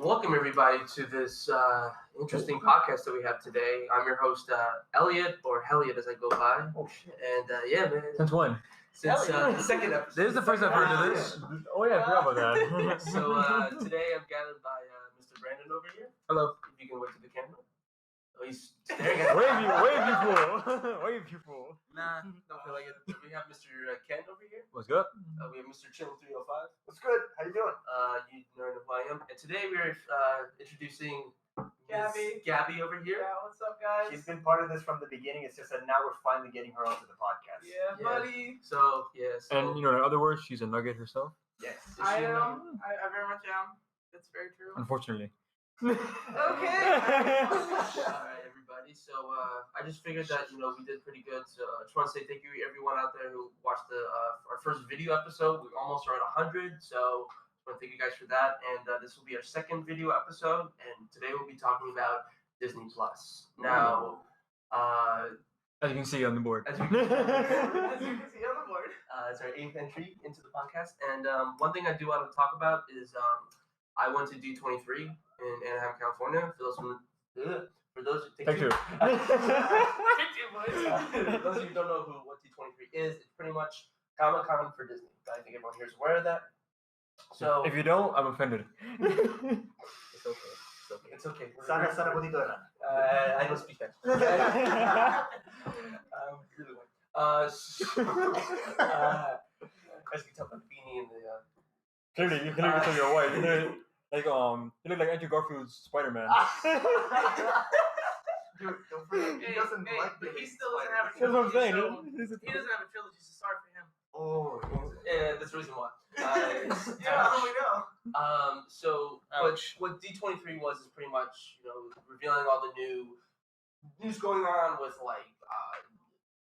Welcome everybody to this interesting podcast that we have today. I'm your host, Elliot, or Helliot as I go by. Oh shit! And yeah, man. Since when? Since the second episode. This is the first I've heard of this. Oh yeah, I forgot about that. So today I'm gathered by Mr. Brandon over here. Hello. If you can wave to the camera. Oh, he's staring at Wave you fool. Wave you fool. Nah, don't feel like it. We have Mr. Kent over here. What's good? We have Mr. Chill 305. What's good? How you doing? You know who I am. And today we're introducing Gaby. Gaby over here. Yeah, what's up, guys? She's been part of this from the beginning. It's just that now we're finally getting her onto the podcast. Yeah, buddy. So, yes. Yeah, and you know, in other words, she's a nugget herself. Yes. I am. I very much am. That's very true. Unfortunately. Okay. Alright, everybody. So, I just figured that, we did pretty good. So, I just want to say thank you everyone out there who watched our first video episode. We almost are at 100. So, I want to thank you guys for that. And this will be our second video episode. And today we'll be talking about Disney Plus. Now, as you can see on the board. As you can see on the board. It's our 8th entry into the podcast. And one thing I do want to talk about is I went to D23 in Anaheim, California. For those who Thank you. For those of you who don't know what D23 is, it's pretty much Comic-Con for Disney. I think everyone here is aware of that. So if you don't, I'm offended. It's okay. It's okay. Sana bonito na. I don't speak that. Really well. As you can tell by the beanie and the. Clearly, you can tell you're white. You look like Andrew Garfield's Spider-Man. Dude, don't forget, he doesn't like but the he still doesn't have a That's what I'm trilogy. saying. So he doesn't have a trilogy, so sorry for him. Oh, Yeah, that's the reason why. Yeah, we know. So what D23 was is pretty much, revealing all the new news going on with like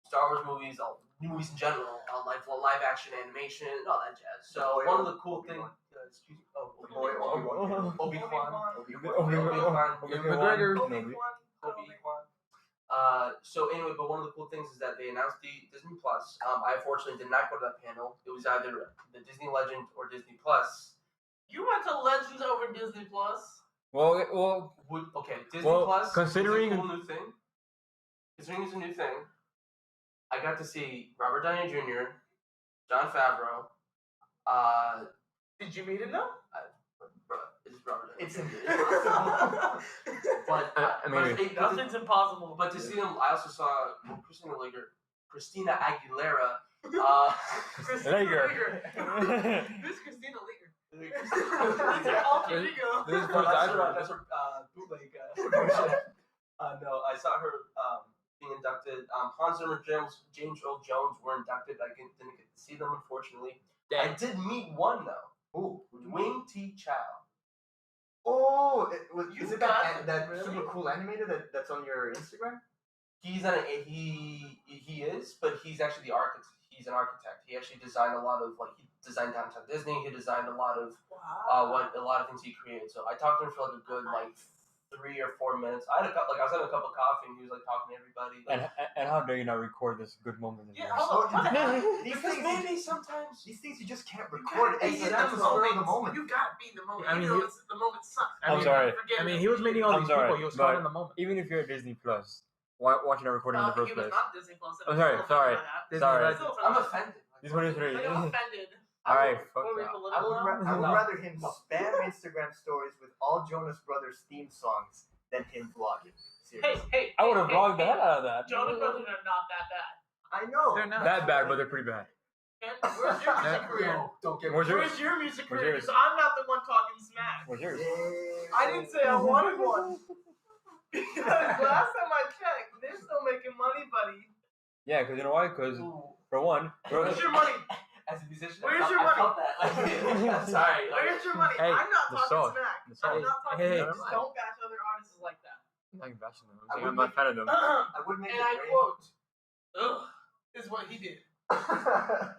Star Wars movies, new movies in general, like live action animation, and all that jazz. So one of the cool things, excuse me, Obi-Wan. So anyway, but one of the cool things is that they announced the Disney Plus. I unfortunately did not go to that panel. It was either the Disney Legend or Disney Plus. You went to Legends over Disney Plus. Well, Disney well, Plus. considering is a cool new thing. Considering it's a new thing, I got to see Robert Downey Jr., Jon Favreau. Did you meet him though? It's Robert Downey. it's Jr. But Nothing's impossible. But to see them, I also saw Christina Aguilera. Christina Leaguer. Who's Christina Leaguer? That's your alter ego. That's her bootleg version. No, I saw her being inducted. Hans Zimmer, James Earl Jones were inducted. I didn't get to see them, unfortunately. I did meet one though. Ooh, Wing T Chow. Oh, is it that really? super cool animator that's on your Instagram? He is, but he's actually the architect. He's an architect. He actually designed a lot of he designed Downtown Disney. He designed a lot of a lot of things he created. So I talked to him for like a good 3 or 4 minutes. I was having a cup of coffee and he was talking to everybody. And how dare you not record this good moment? Yeah, hold on. Because maybe sometimes these things you just can't record. It's That's the moment. You gotta be in the moment. I mean, the moment sucks. I'm sorry. He was meeting all these people. He was caught but in the moment. even if you're at Disney Plus, watching a recording in the first He was place. not Disney Plus. I'm sorry. I'm offended. D23. I'm offended. Alright, fuck Were we that. political now? I would rather him spam Instagram stories with all Jonas Brothers theme songs than him vlogging. Seriously. Hey. I would have vlogged the hell out of that. Jonas Brothers are not that bad. I know. They're not That bad, but they're pretty bad. And where's your music career? Don't get Where's yours? Where's your music Where's career? yours? Because I'm not the one talking smack. What's yours? I didn't say I wanted one. Because last time I checked, they're still making money, buddy. Yeah, because you know why? Because, for one, Where's your money? As a musician, Where's I your money? felt that. Sorry. Where's your money? Hey, I'm not the talking song. smack. The song. I'm not talking Hey, smack. Just don't bash other artists like that. I'm not bashing them. I'm not a fan of them. I would make And I it quote, "Ugh," is what he did.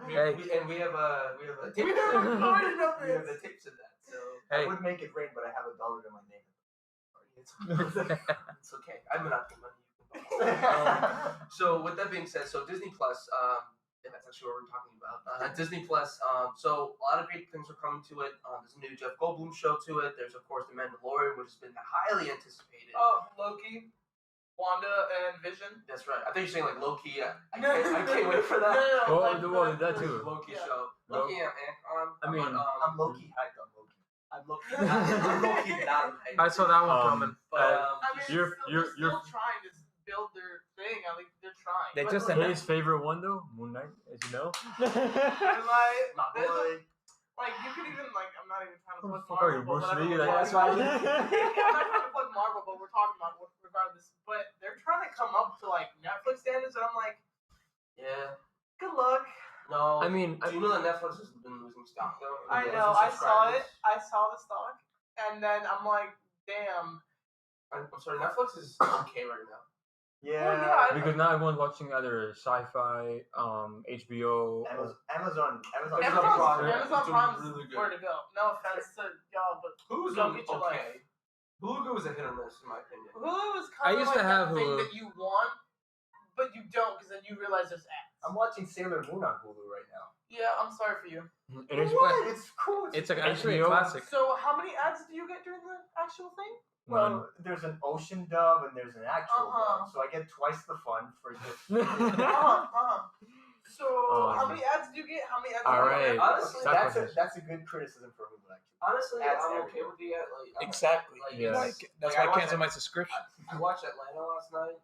Hey. We have a tape. We never recorded of We have the this. tapes of that. So Hey. I would make it rain, but I have $1 in my name. it's okay. I'm not the money. So with that being said, so Disney Plus, Yeah, that's actually what we're talking about. Disney Plus. So a lot of great things are coming to it. There's a new Jeff Goldblum show to it. There's of course The Mandalorian, which has been highly anticipated. Oh, Loki, Wanda, and Vision. That's right. I thought you were saying like Loki. I can't wait for that. Well, like, that too. Loki Yeah. show. Loki and I mean, I'm low-key hyped on Loki. I'm Loki not. I saw that one coming. But I mean, You're- they're still trying to build their thing. I think they're trying. They But just look, his favorite one though, Moon Knight, as you know. my there's boy. like you could even like I'm not even trying to What plug the fuck are you, Marvel, Bruce but Lee? whatever. Like, that's why I'm not trying to plug Marvel, but we're talking about it regardless. But they're trying to come up to like Netflix standards, and I'm like, Yeah. good luck. No. I mean, do you know that Netflix has been losing stock though? I Losing know. I saw subscribers? it. I saw the stock, and then I'm like, damn. I'm sorry. Netflix is okay right now. Yeah. Well, yeah, because now everyone's watching either sci-fi, HBO. Amazon Amazon Prime. Amazon It's Prime's really good. where to go. No offense to y'all, but Hulu's Go get your okay. Hulu was a hit or miss in my opinion. Hulu is I kind of used like to have that thing Hulu. that you want, but you don't because then you realize there's ads. I'm watching Sailor Moon on Hulu right now. Yeah, I'm sorry for you. It is What? It's cool. It's actually a HBO. classic. So how many ads do you get during the actual thing? Well, there's an ocean dub and there's an actual Uh-huh. dub, so I get twice the fun for just. So how many ads do you get? How many ads? All do you right. get? Honestly, That's a good criticism for Hulu actually. Honestly, Ads I'm everywhere. okay with the ad. Like, Exactly. Like, Yeah. it's- That's like, why I watched canceled it- my subscription. I watched Atlanta last night,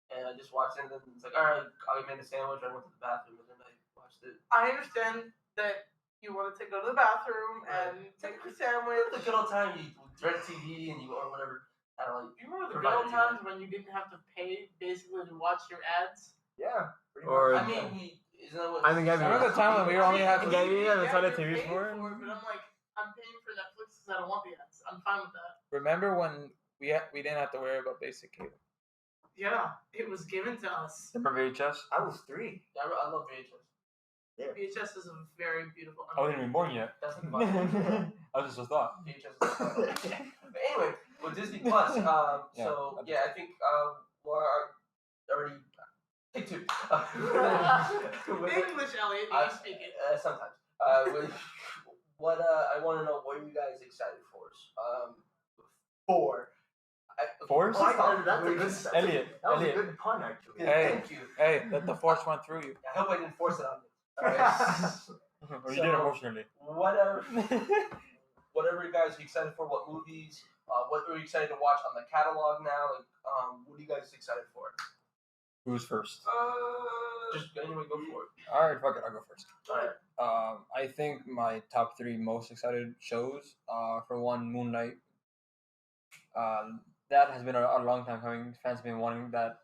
and I just watched it, and then it's like, all right, I made a sandwich. I went to the bathroom, and then I watched it. I understand that you wanted to go to the bathroom and take your sandwich. The good old time you direct TV and you or whatever. I don't like. You remember the good Provided old you times when you didn't have to pay basically to watch your ads? Yeah. Pretty Or- much. I mean, isn't that what? I mean, Gaby, Remember the time when we were only having- Yeah, yeah, yeah, that's how the you're TV's paying for. it, but I'm like, I'm paying for Netflix because I don't want the ads. I'm fine with that. Remember when we didn't have to worry about basic cable? Yeah, it was given to us. Remember VHS? I was 3. I love VHS. VHS is a very beautiful. I wasn't even born yet. That's the I was just a thought. VHS. But anyway, with Disney Plus, so yeah, I think we're already take two. English, Elliot, you speak it. Sometimes. What I want to know, what are you guys excited for? 4. Force? Oh, that's a good. Elliot, That was Elliot. a good pun actually. Hey. Thank you. Hey, let the force run through you. I hope I didn't force it on you. Alright. Or you did emotionally. Whatever you guys are excited for, what movies, what are you excited to watch on the catalog now? Like, what are you guys excited for? Who's first? Just anyway, go for it. Alright, fuck it, I'll go first. Alright. I think my top 3 most excited shows, for one, Moon Knight. That has been a long time coming. Fans have been wanting that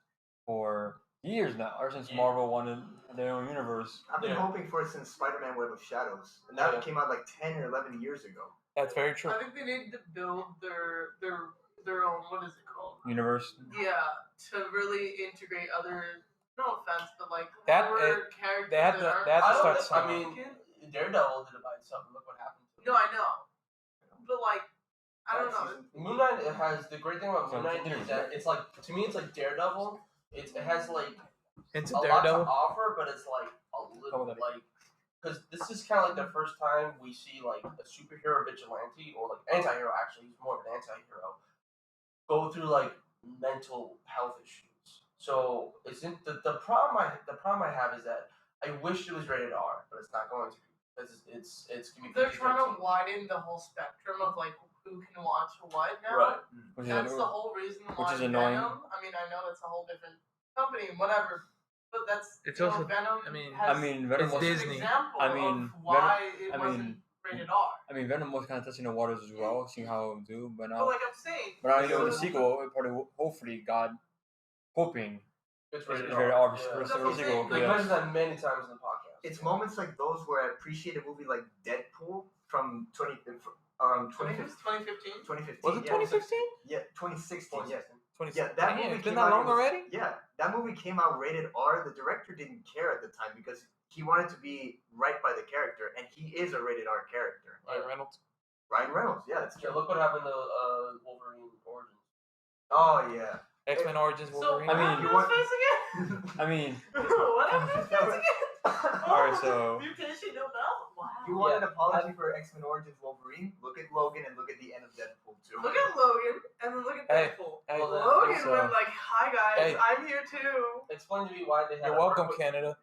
for years now, ever since Marvel wanted their own universe. I've been hoping for it since Spider-Man: Web of Shadows, and that came out like 10 or 11 years ago. That's very true. I think they need to build their own, what is it called? Universe. Yeah, to really integrate other. No offense, but like That- horror characters. they had to- that they had to aren't- start I mean, Daredevil did it by itself. And look what happened. No, I know, but like, I don't know. Moon Knight, it has the great thing about Moon Knight is that it's like, to me, it's like Daredevil. It has like Into a lot to Daredevil. offer, but it's like a little like, because this is kind of like the first time we see like a superhero vigilante or like anti-hero, actually he's more of an anti-hero, go through like mental health issues. So isn't the problem I have is that I wish it was rated R, but it's not going to be, because it's gonna be They're trying to PG-13. widen the whole spectrum of like who can watch what now. Right. Which That's is the whole reason why which is annoying. Venom. I mean, I know that's a whole different company, whatever. But that's It's you know, also- Venom. I mean- has Venom It's was, an Disney. example I mean, of why it I wasn't mean- rated R. Venom was kind of testing the waters as well, seeing how it would do, but But now, like I'm saying, but now you know with the so- sequel, it probably, hopefully, God, hoping, It's it's rated very R. obvious Yeah. for That's the what I'm sequel. saying, Like, Yeah. mentioned that many times in the podcast. It's moments like those where I appreciate a movie like Deadpool from 2015. 2015. Was it yeah. 2015? Yeah, 2016. Yeah. 2016. Yeah, that movie It's been came that out, long it was- already? Yeah, that movie came out rated R. The director didn't care at the time because he wanted to be right by the character, and he is a rated R character. Ryan Reynolds. Ryan Reynolds, yeah, that's Yeah, true. look what happened to Wolverine Origins. Oh yeah. X-Men Origins So Wolverine. I mean, what happened to his face again? I mean, what happened to his face again? Alright, so Mutation, no mouth? Wow. You want an apology for X-Men Origins Wolverine? Look at Logan and look at the end of Deadpool 2. Look at Logan, and then look at Hey, Deadpool. hey, Logan so- went like, "Hi guys, Hey. I'm here too." Explain to me why they had. You're welcome, Canada.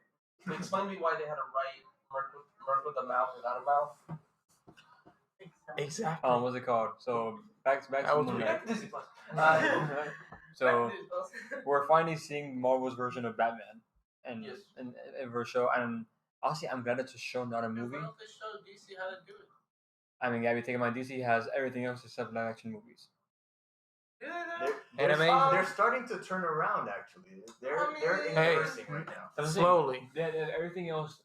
Explain to me why they had to write Merc with a mouth without a mouth. Exactly. what's it called? So back I to was Moon reading. Knight. Back to Disney Plus. So we're finally seeing Marvel's version of Batman, and Yes. in a show. And honestly, I'm glad it's a show, not a movie. Why don't they show DC how to do it? I mean, Gabby, take in mind DC has everything else except live action movies. Animation. They're starting to turn around. Actually, they're Hey. inversing right now. That's the thing. Slowly. They have everything else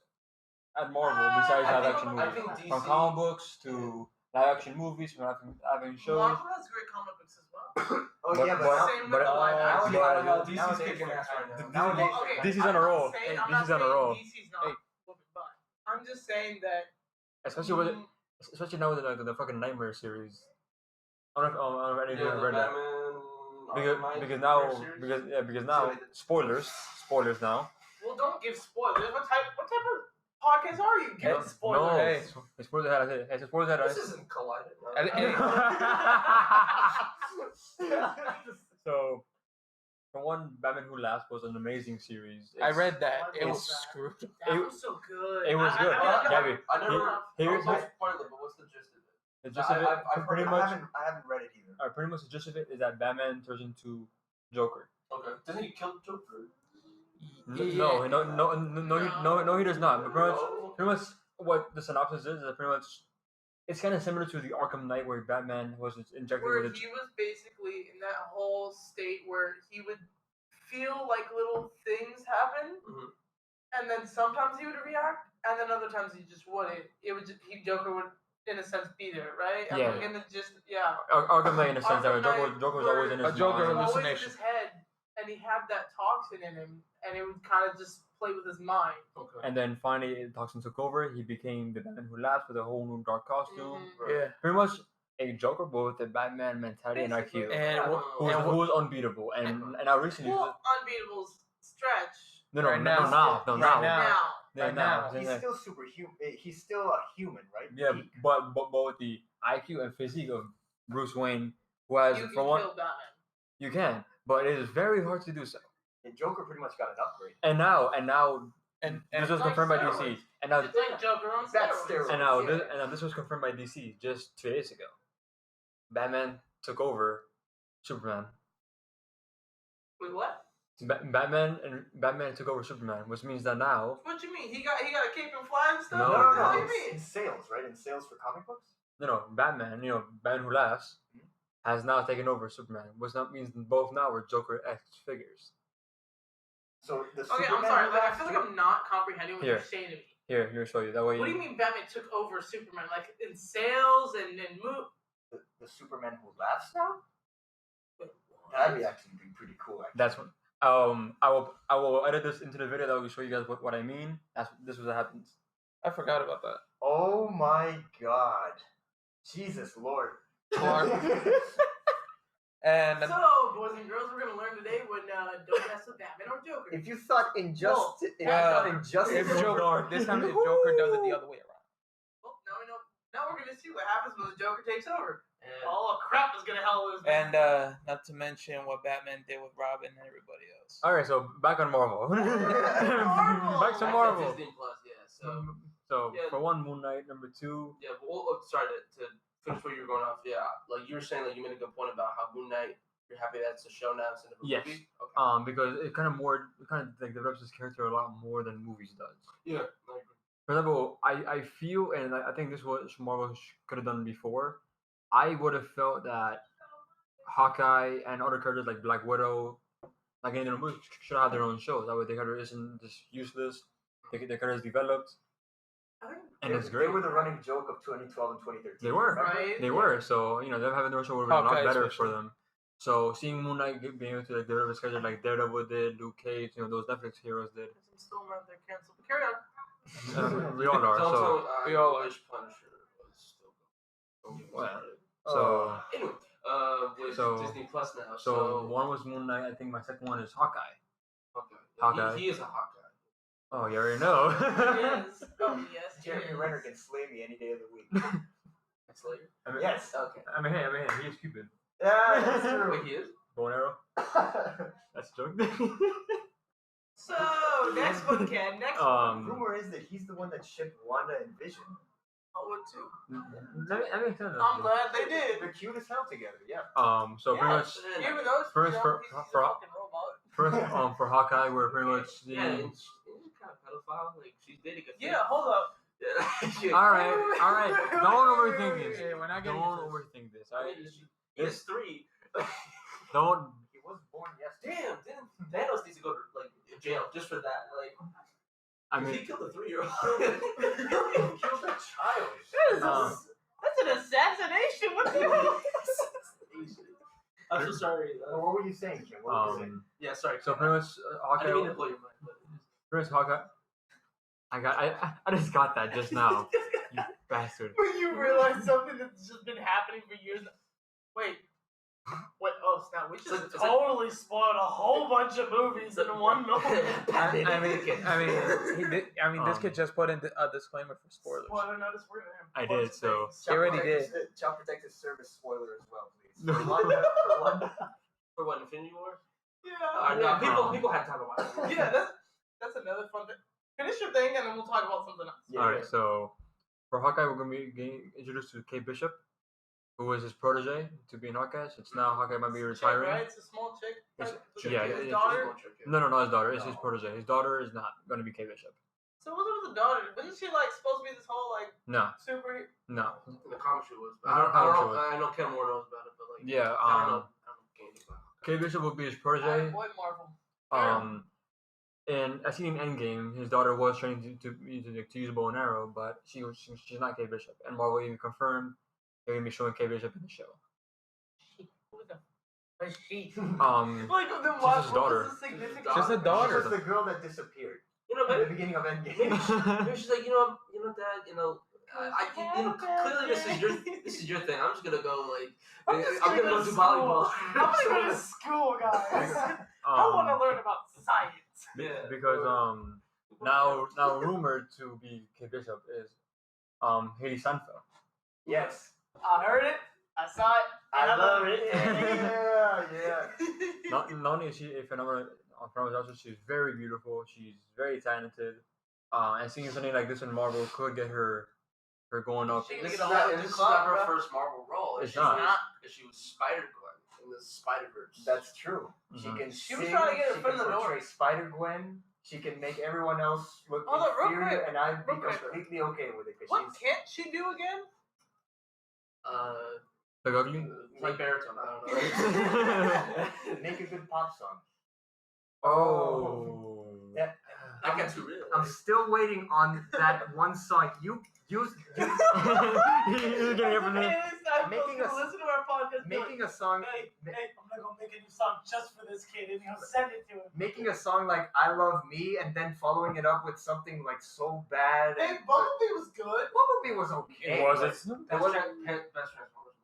at Marvel besides I live think- action I movies. think From DC comic books to live action movies, from live action shows. Marvel has great comic books as well. Oh But- yeah, but, but- now, Same but- with the live action. nowadays- DC's nowadays kicking they're ass right kind now. of- nowadays Well, they're okay, DC's I'm on a not roll. saying- Hey, I'm not DC's on a saying roll. DC's not Hey. whooping butt. I'm just saying that. Especially with especially now with the fucking Nightmare series. I don't know if any of you have read that. Because now spoilers now. Well, don't give spoilers. What type of podcast are you? Give spoilers. No, Hey. spoilers had it. Spoilers had This it. isn't collided. Hey. So, for one, Batman Who Laughs was an amazing series. I read that. Why It was was that? screwed. That was so good. It was good. Gabby, I never. here's Don't spoil it, but what's the gist of it? the gist of it. I've Pretty heard- much, I haven't read it either. pretty much the gist of it is that Batman turns into Joker. Okay. Doesn't he kill Joker? No, he does not. But No? pretty much what the synopsis is that pretty much it's kind of similar to the Arkham Knight where Batman was injected Where with a he was basically in that whole state where he would feel like little things happen, Mhm. and then sometimes he would react, and then other times he just wouldn't. It would just, Joker would, in a sense, be there, right? Yeah. And then just yeah. Arkham Knight in a sense that Arkham Knight Joker was always in his A Joker mind. always in hallucination. his head, and he had that toxin in him, and it would kind of just play with his mind. Okay. And then finally, Toxin took over. He became the Batman Who Laughs with a whole new dark costume. Mhm. Yeah. Pretty much a Joker, but with a Batman mentality and IQ. Basically. And Yeah. Who was unbeatable. And now recently, Well, Unbeatable's stretch. no, Right now. now. Right Now. Yeah, Right now. now. He's still superhuman. He's still a human, right? Yeah, Peak. but with the IQ and physique of Bruce Wayne, who has You can for one, kill Batman. you can, but it is very hard to do so. And Joker pretty much got an upgrade. And now And this was like confirmed by steroids. DC. And now It's like Joker on That's steroids. steroids. and now Yeah. this was confirmed by DC just 2 days ago. Batman took over Superman. Wait, what? Batman took over Superman, which means that now What you mean? He got a cape and fly and stuff? No, What the hell no. you mean? In sales, right? In sales for comic books. Batman, Batman Who Laughs, has now taken over Superman, which now means both now are Joker X figures. So the Okay, Superman I'm sorry. who Like, I laughs feel like too- I'm not comprehending what Here. you're saying to me. Here, show you. That way. What do you mean Batman took over Superman? Like in sales and move? the Superman who laughs now. Wait, That'd be actually be pretty cool. Actually. That's what. I will edit this into the video that will show you guys what I mean. This was what happens. I forgot about that. Oh my God, Jesus Lord. And So, boys and girls, we're gonna learn today when don't mess with Batman or Joker. If you thought Injustice, if Joker, this time if Joker does it the other way around. Well, now we know. Now we're gonna see what happens when the Joker takes over. Oh crap! Is gonna hell loose. And not to mention what Batman did with Robin and everybody else. All right, so back on Marvel. Back to Marvel. Disney Plus, yeah. So So Yeah. for one, Moon Knight. Number two, yeah, but sorry to finish what you were going off. Yeah, like you were saying, like you made a good point about how Moon Knight. You're happy that's a show now instead of a Yes. movie. Okay. because it kind of like develops his character a lot more than movies does. Yeah. I agree. For example, I feel, and I think this was what Marvel could have done before. I would have felt that Hawkeye and other characters like Black Widow, like in the movies, should have their own shows. That way, their character isn't just useless. Their character is developed, I think and it's They great. were the running joke of 2012 and 2013. They were. remember? right. They were, so them having their own show would have been a lot Hawkeye better especially. for them. So seeing Moon Knight being able to like develop his character like Daredevil did, Luke Cage, those Netflix heroes did. I'm still mad they're canceled. But carry on. We all are. It's also, So we all wish Punisher was still going. Well, Oh. Anyway, with So- Disney Plus now. so one was Moon Knight. I think my second one is Hawkeye. Okay. Hawkeye. He is a Hawkeye. Oh, you already know. Yes. Oh yes. Jeremy yes. Renner can slay me any day of the week. Slayer. I mean, Yes. Okay. hey, he is Cupid. Yeah, that's true. Wait, he is. Bow and arrow. That's a joke. So next one, Ken. Next one. Rumor is that he's the one that shipped Wanda and Vision. I would too. That makes sense. I'm glad they did. They're cute as hell together. Yeah. So pretty much Even though it's First, for- he's a for- fucking robot. first for Hawkeye, we're pretty much the. Yeah, and she's kind of pedophile. Like she's dating a. Yeah, hold up. Yeah. All right. Don't overthink wait, this. wait, we're not getting Don't into this. overthink this. I Alright. mean, he has 3. Don't. He was born yesterday. Damn, didn't Thanos needs to go to like jail just for that? Like, I he mean, killed a 3-year-old. He killed a child. That's an assassination. What the hell? I'm so sorry. What were you saying, Kim? What were you saying? Yeah, sorry. so pretty much I Hawkeye. didn't mean to blow your mind. But Pretty much Hawkeye. I just got that just now. You bastard. When you realize something that's just been happening for years. Wait. Oh snap! We just It's like- totally spoiled a whole bunch of movies in one moment. This kid just put in a disclaimer for spoilers. Spoiler notice. We're gonna have I a bunch did, of so- things. He already Child Protective Service spoiler as well, please. No. For Wanda. For what, Infinity War? Yeah. No, people had time to watch it. Yeah, that's another fun thing. Finish your thing, and then we'll talk about something else. Yeah, Alright, so for Hawkeye, we're gonna be getting introduced to Kate Bishop, who was his protege to be in Hawkeye. So it's now Hawkeye might be Chick, retiring. right? It's a small chick. It's- Like, yeah, his it's- daughter. No, not his daughter. It's his No. protege. His daughter is not gonna be Kate Bishop. So what's up with the daughter? Wasn't she like supposed to be this whole like No, super? no. In the comic show was. I don't- I don't know. I know Ken Moore knows about it, but like. Yeah. I don't know anything about it. Kate Bishop will be his protege. Boy, Marvel. And I seen in Endgame, his daughter was trying to use a bow and arrow, but she's not Kate Bishop. And Marvel even confirmed they're gonna be showing Kate Bishop in the show. Who the? Is she? Like Like then she's what? his What daughter. was the significance? Just a She daughter. was the girl that disappeared You know, at the maybe, beginning of Endgame. maybe she's like, Dad, clearly this is your thing. I'm just gonna go like, I'm just I'm gonna go do school. volleyball. I'm gonna go to school, guys. I want to learn about science. because now rumored to be Kate Bishop is Haley Steinfeld. Yes. I heard it. I saw it. And I love it. Yeah. Yeah. Not only is she a phenomenal also she's very beautiful. She's very talented. And seeing something like this in Marvel could get her going up. She can This is get a not, whole this new is club, not her bro. first Marvel role. It's She not. was- She was Spider-Gwen in the Spider-Verse. That's true. She Mhm. can She was sing, trying to get her she foot can in the door. portray Spider-Gwen. She can make everyone else look Hold on, real inferior, quick, and I'd be real quick. completely okay with it because What she's can't she do again? Like ugly? like baritone. I don't know. make a good pop song. Oh. Yeah. I got too real. I'm still waiting on that one song. You He's getting it from me. Making a- listen to our podcast. making a song. Hey, I'm gonna go make a new song just for this kid, and he'll send it to him. Making a song like "I Love Me" and then following it up with something like so bad. Hey, Bumblebee was good. Bumblebee was okay. Was but it? That wasn't. Best Transformers.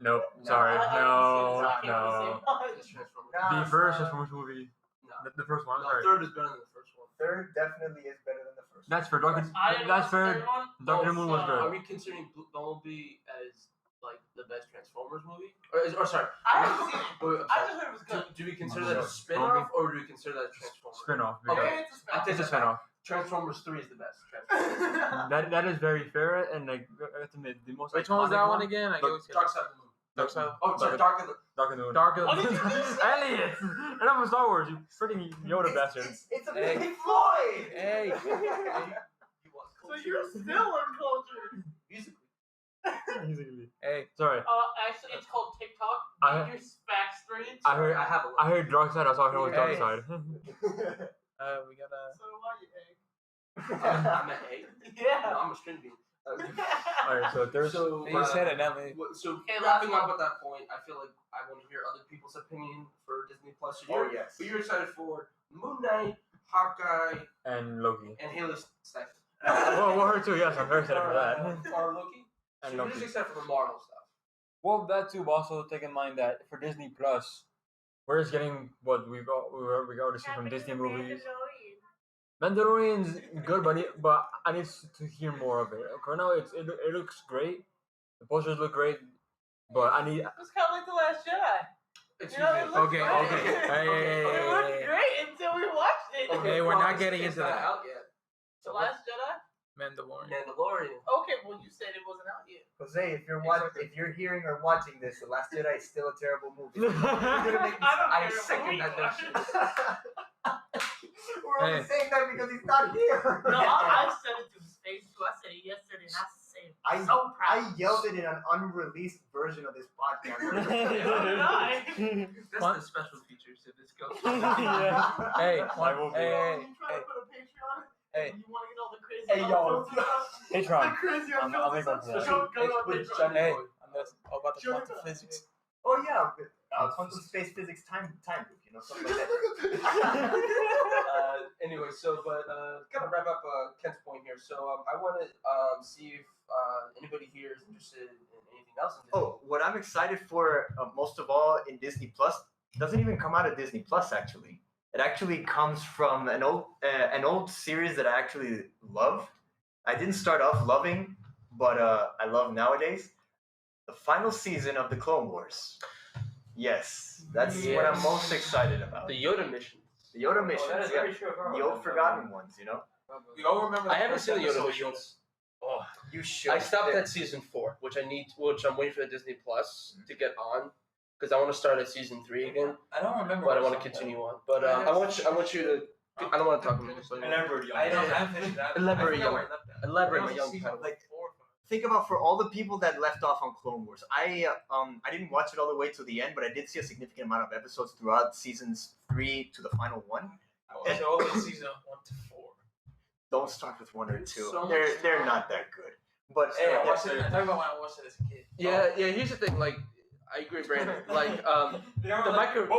Nope. No, Sorry. I No. haven't seen it, so I can't No. say much. Best Transformers. Nah. The first Transformers movie. No. The first one. No, Sorry. third is better than the first one. Third definitely is better than the first. That's for Doctor. I didn't That's watch the for third one. Doctor Moon was so- good. Are we considering Bumblebee as like the best Transformers movie? Or sorry. I haven't seen it. Wait, I'm I sorry. just heard it was good. Do we consider that a Bumblebee. spin-off or do we consider that a Transformers? Spin-off. Okay. Yeah, it's a spin-off. It's a spin-off. Transformers 3 is the best. Transformers. That is very fair and like I have to admit, the most. Which one was iconic that one again? I Dark- get Dark Side of the Moon. Dark Side. Oh, sorry, Dark of the... Dark of the Moon. Dark of What the did you just say? Elliot! And I'm from Star Wars, you freaking Yoda bastard. It's a Hey. Pink Floyd. Hey. So you're still uncultured. Musically. Hey. Sorry. Actually, it's called TikTok. I- Did your back streets? I heard I have a I heard Dark Side, I saw him with Dark Hey. Side. We gotta. So why you egg? I'm an A. Yeah. No, I'm a string bean. Alright, so there's So, You said it, not me. So Okay, wrapping last up at that point, I feel like I want to hear other people's opinion for Disney Plus. So Oh you're, yes. so you're excited for Moon Knight, Hawkeye, and Loki. and Haley Steinfeld. Well, her too, yes, I'm very excited for that. Or Loki. And So you're Loki. just excited for the Marvel stuff. Well, that too, but also take in mind that for Disney Plus, we're just getting what we already seen from Disney movies. Mandalorian's good, but I need to hear more of it. For now, it looks great. The posters look great, but I need. It was kind of like The Last Jedi. It's You know, it looked Okay, great. okay. Hey, It looked great until we watched it. Okay, we're not getting it's into not that. out yet. The Last Jedi? Mandalorian. Mandalorian. Okay, well you said it wasn't out yet. Jose, if you're Exactly. if you're hearing or watching this, The Last Jedi is still a terrible movie. I don't I care second about that it. We're only saying that because he's not here. No, I said it to his face too. I said it yesterday and I said it. I- So proud. I yelled it in an unreleased version of this podcast. So did I. That's the special features if this goes. Hey, Why will be? hey, You trying to put a Patreon? Hey. You want to get all the crazy Hey, yo. Patreon. The crazy I'll make one for that. Go to With Patreon. Johnny hey, Boy. I'm about to quantum physics. Oh yeah, quantum space physics time loop, you know, something like that. Anyway, but kind of wrap up Kent's point here. So I want to see if anybody here is interested in anything else. In Disney. Oh, what I'm excited for most of all in Disney Plus doesn't even come out of Disney Plus. Actually, it actually comes from an old series that I actually love. I didn't start off loving, but I love nowadays. The final season of the Clone Wars. Yes, that's what I'm most excited about. The Yoda missions. The Yoda missions, that is yeah. very true. The old forgotten ones, you know. We all remember. I haven't seen the Yoda missions. Oh, you should. I stopped at season 4, which I'm waiting for the Disney Plus to get on because I want to start at season 3 again. I don't remember. But I want to continue on. But I want you to. I don't want to talk about this. Elaborate. I don't have finished that. Elaborate, I forgot young. where I left that. Elaborate, my That was young season padawan. Like, 4 or 5. think about for all the people that left off on Clone Wars. I didn't watch it all the way to the end, but I did see a significant amount of episodes throughout seasons 3 to the final one. I watched all of season 1 to 4. Don't start with 1 or 2. So they're much not that good. But Hey, I yeah, watched it. I'm talking about when I watched it as a kid. Yeah. Here's the thing. Like, I agree, Brandon. Like, the microphone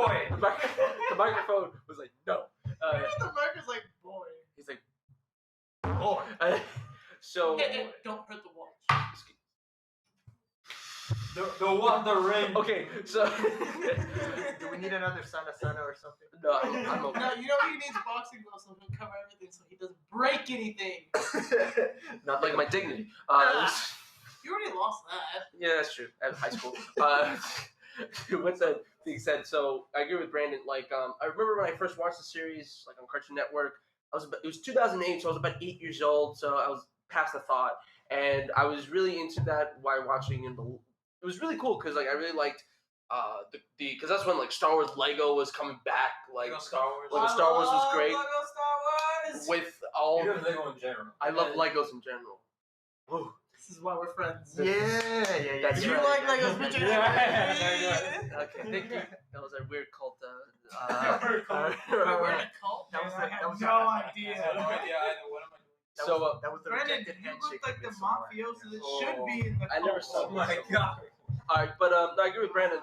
was like, no. The America's like, boy. He's like, boy. so. Don't hurt the watch. The one, the ring. Okay, so. Do we need another Sana or something? No, I'm okay. No, you know he needs boxing gloves so he'll cover everything so he doesn't break anything. Not Like my dignity. You already lost that. Yeah, that's true. At high school. What's that being said? So I agree with Brandon. Like, I remember when I first watched the series, like on Cartoon Network. It was 2008, so I was about 8 years old. So I was past the thought, and I was really into that while watching. And it was really cool because like I really liked because that's when like Star Wars Lego was coming back. Like Star Wars. Lego Star Wars was great. Lego Star Wars. With all. You have Lego in general. I love Legos in general. Woo. This is why we're friends. Yeah. That's You right. like Legos, bitch. Okay, thank you. That was a weird cult. We're in a cult. That was man. the- I that was have the- no I idea. have no idea either. What am I doing? So, that was the Brandon, rejected you handshake. look like the with Midsommar. mafioso that should be in the I never cult. saw Oh my god. all right, but I agree with Brandon.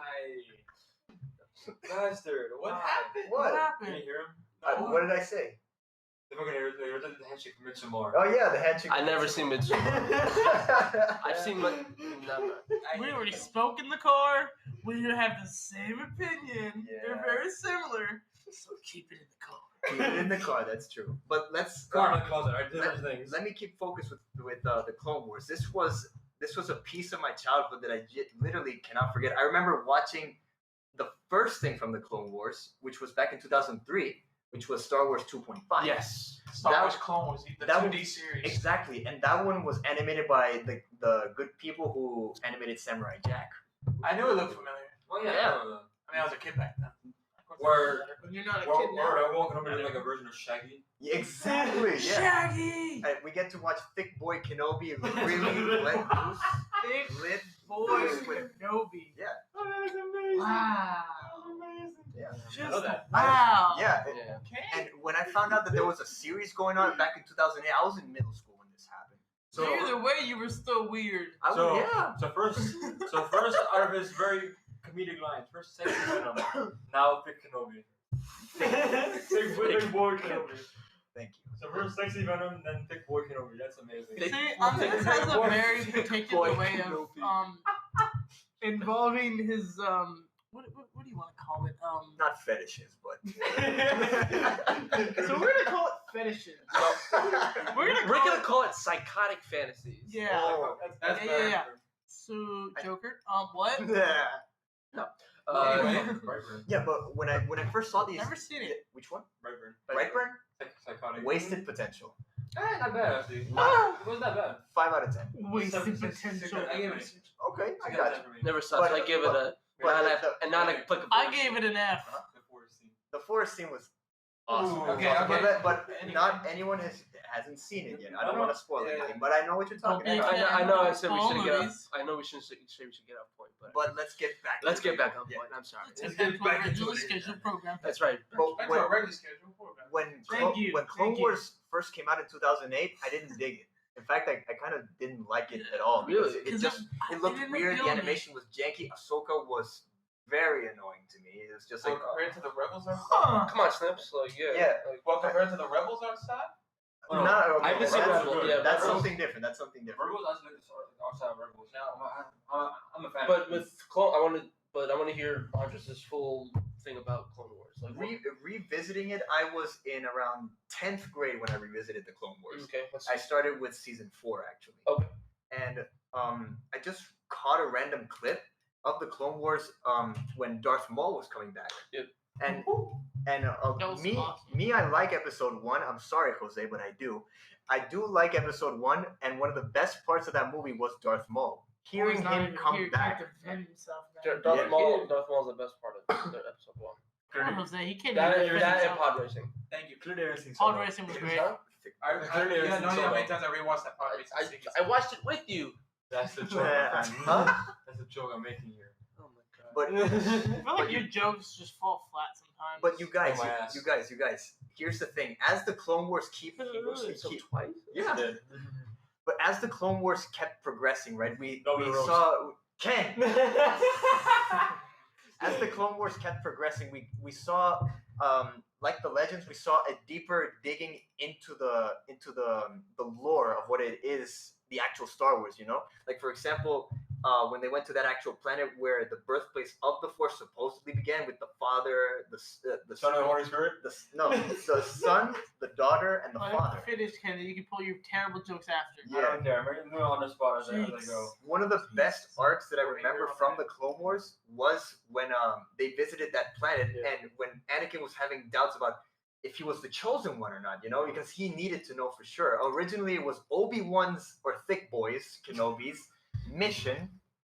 Bastard. What happened? What? Can you happened? hear him? What did I say? They're gonna hear the handshake from Midsommar. Oh yeah, the handshake. I never seen Midsommar. I've seen like never. We already spoke in the car. We have the same opinion. Yeah. They're very similar. So keep it in the car. Keep it in the car. That's true. But let's. Car and closet are different things. Let me keep focused with the Clone Wars. This was a piece of my childhood that I literally cannot forget. I remember watching the first thing from the Clone Wars, which was back in 2003, which was Star Wars 2.5. Yes. Star Wars Clone Wars, the that 2D series. Exactly, and that one was animated by the good people who animated Samurai Jack. I knew it looked familiar. Well, Yeah. yeah. I mean, I was a kid back then. Where When you're not a we're kid now. walking over to like a version of Shaggy. Yeah, exactly. Yeah. Shaggy! And we get to watch Thick Boy Kenobi really let loose. Big Lit boy loose with Kenobi. Yeah. Oh, that is amazing. Wow. yeah. Just know that. wow. Yeah. Yeah. Okay. And when I found out that there was a series going on back in 2008, I was in middle school when this happened. So either way, you were still weird. I was, So, yeah. so first out of his very comedic lines, first sexy Venom, now Big Kenobi. Big boy Kenobi. Thank you. So first sexy Venom, then Big boy Kenobi. That's amazing. See, this has a very particular way of involving his what do do you want to call it? Not fetishes, but. So we're gonna call it fetishes. We're gonna call it psychotic fantasies. Yeah. Oh. That's Yeah, yeah. So Joker, what? Yeah. Brightburn. Yeah, but when I first saw these, Never seen it. which one? Brightburn. Brightburn. Psychotic. Wasted potential. Not bad actually. It wasn't that bad. 5 out of 10. Wasted Six- potential. I gave it Okay, I a got you. Never sucks. But- I give it a but- non-applicable. I gave it an F. The forest scene. The forest scene was awesome. Ooh, okay, okay. But not anyone hasn't seen it yet. I don't want to spoil Yeah. anything, but I know what you're talking Don't be about. I know. I said we All shouldn't get off. movies. I know we shouldn't say we should get off point, but But let's get back. let's get back on Yeah. point. I'm sorry. Let's get get to back our into regularly it. scheduled program. That's right. But Back to our regular schedule. when Thank you, when Clone thank you. Wars first came out in 2008, I didn't dig it. In fact, I kind of didn't like it at all. Because Really? It 'Cause just it looked didn't weird. appeal The to me. animation was janky. Ahsoka was very annoying to me. It was just So like compared to the Rebels are Huh. Come on, Snips. Like Yeah. Like, well compared to the Rebels are sad. Oh, no. not. I haven't seen that's, Rebels, yeah, that's Rebels- something different. That's something different. Rebels actually like the sort of outside of Rebels. Now I'm a fan. but with Clone, I want to hear Andres' full thing about Clone Wars. Like, Revisiting it, I was in around 10th grade when I revisited the Clone Wars. okay, I started with season 4 actually. Okay. And I just caught a random clip of the Clone Wars when Darth Maul was coming back. Yep. And That was awesome. me, I like episode 1. I'm sorry, Jose, but I do. I do like episode 1, and one of the best parts of that movie was Darth Maul. Hearing He's not him even come here, back. can't defend himself. Darth Yeah. Maul's the best part of episode 1. Come on, Jose, he can't That even and defend that and himself. pod racing. Thank you. clearly everything. Pod racing was great. I Clearly yeah, everything's no idea how solo. many times I rewatched that pod racing. I watched it with you. That's the joke. Huh? That's the joke I'm making here. Oh my god. But I feel like your jokes just fall flat sometimes. But you guys, Oh, my ass. you guys. Here's the thing: as the Clone Wars keep, twice. yeah. But as the Clone Wars kept progressing, right? We Nobody roast. saw Ken. As the Clone Wars kept progressing, we saw like the Legends, we saw a deeper digging into the lore of what it is, the actual Star Wars. You know, like for example, when they went to that actual planet where the birthplace of the Force supposedly began with the father, the Son of the Holy Spirit. the son, the daughter, and the Let father. him finish, Kennedy. You can pull your terrible jokes after. I don't care. I'm doing it on the spot as I go. One of the best arcs that I remember from the Clone Wars was when they visited that planet and when Anakin was having doubts about if he was the chosen one or not, you know, because he needed to know for sure. Originally, it was Obi-Wan's or Thick Boys, Kenobi's mission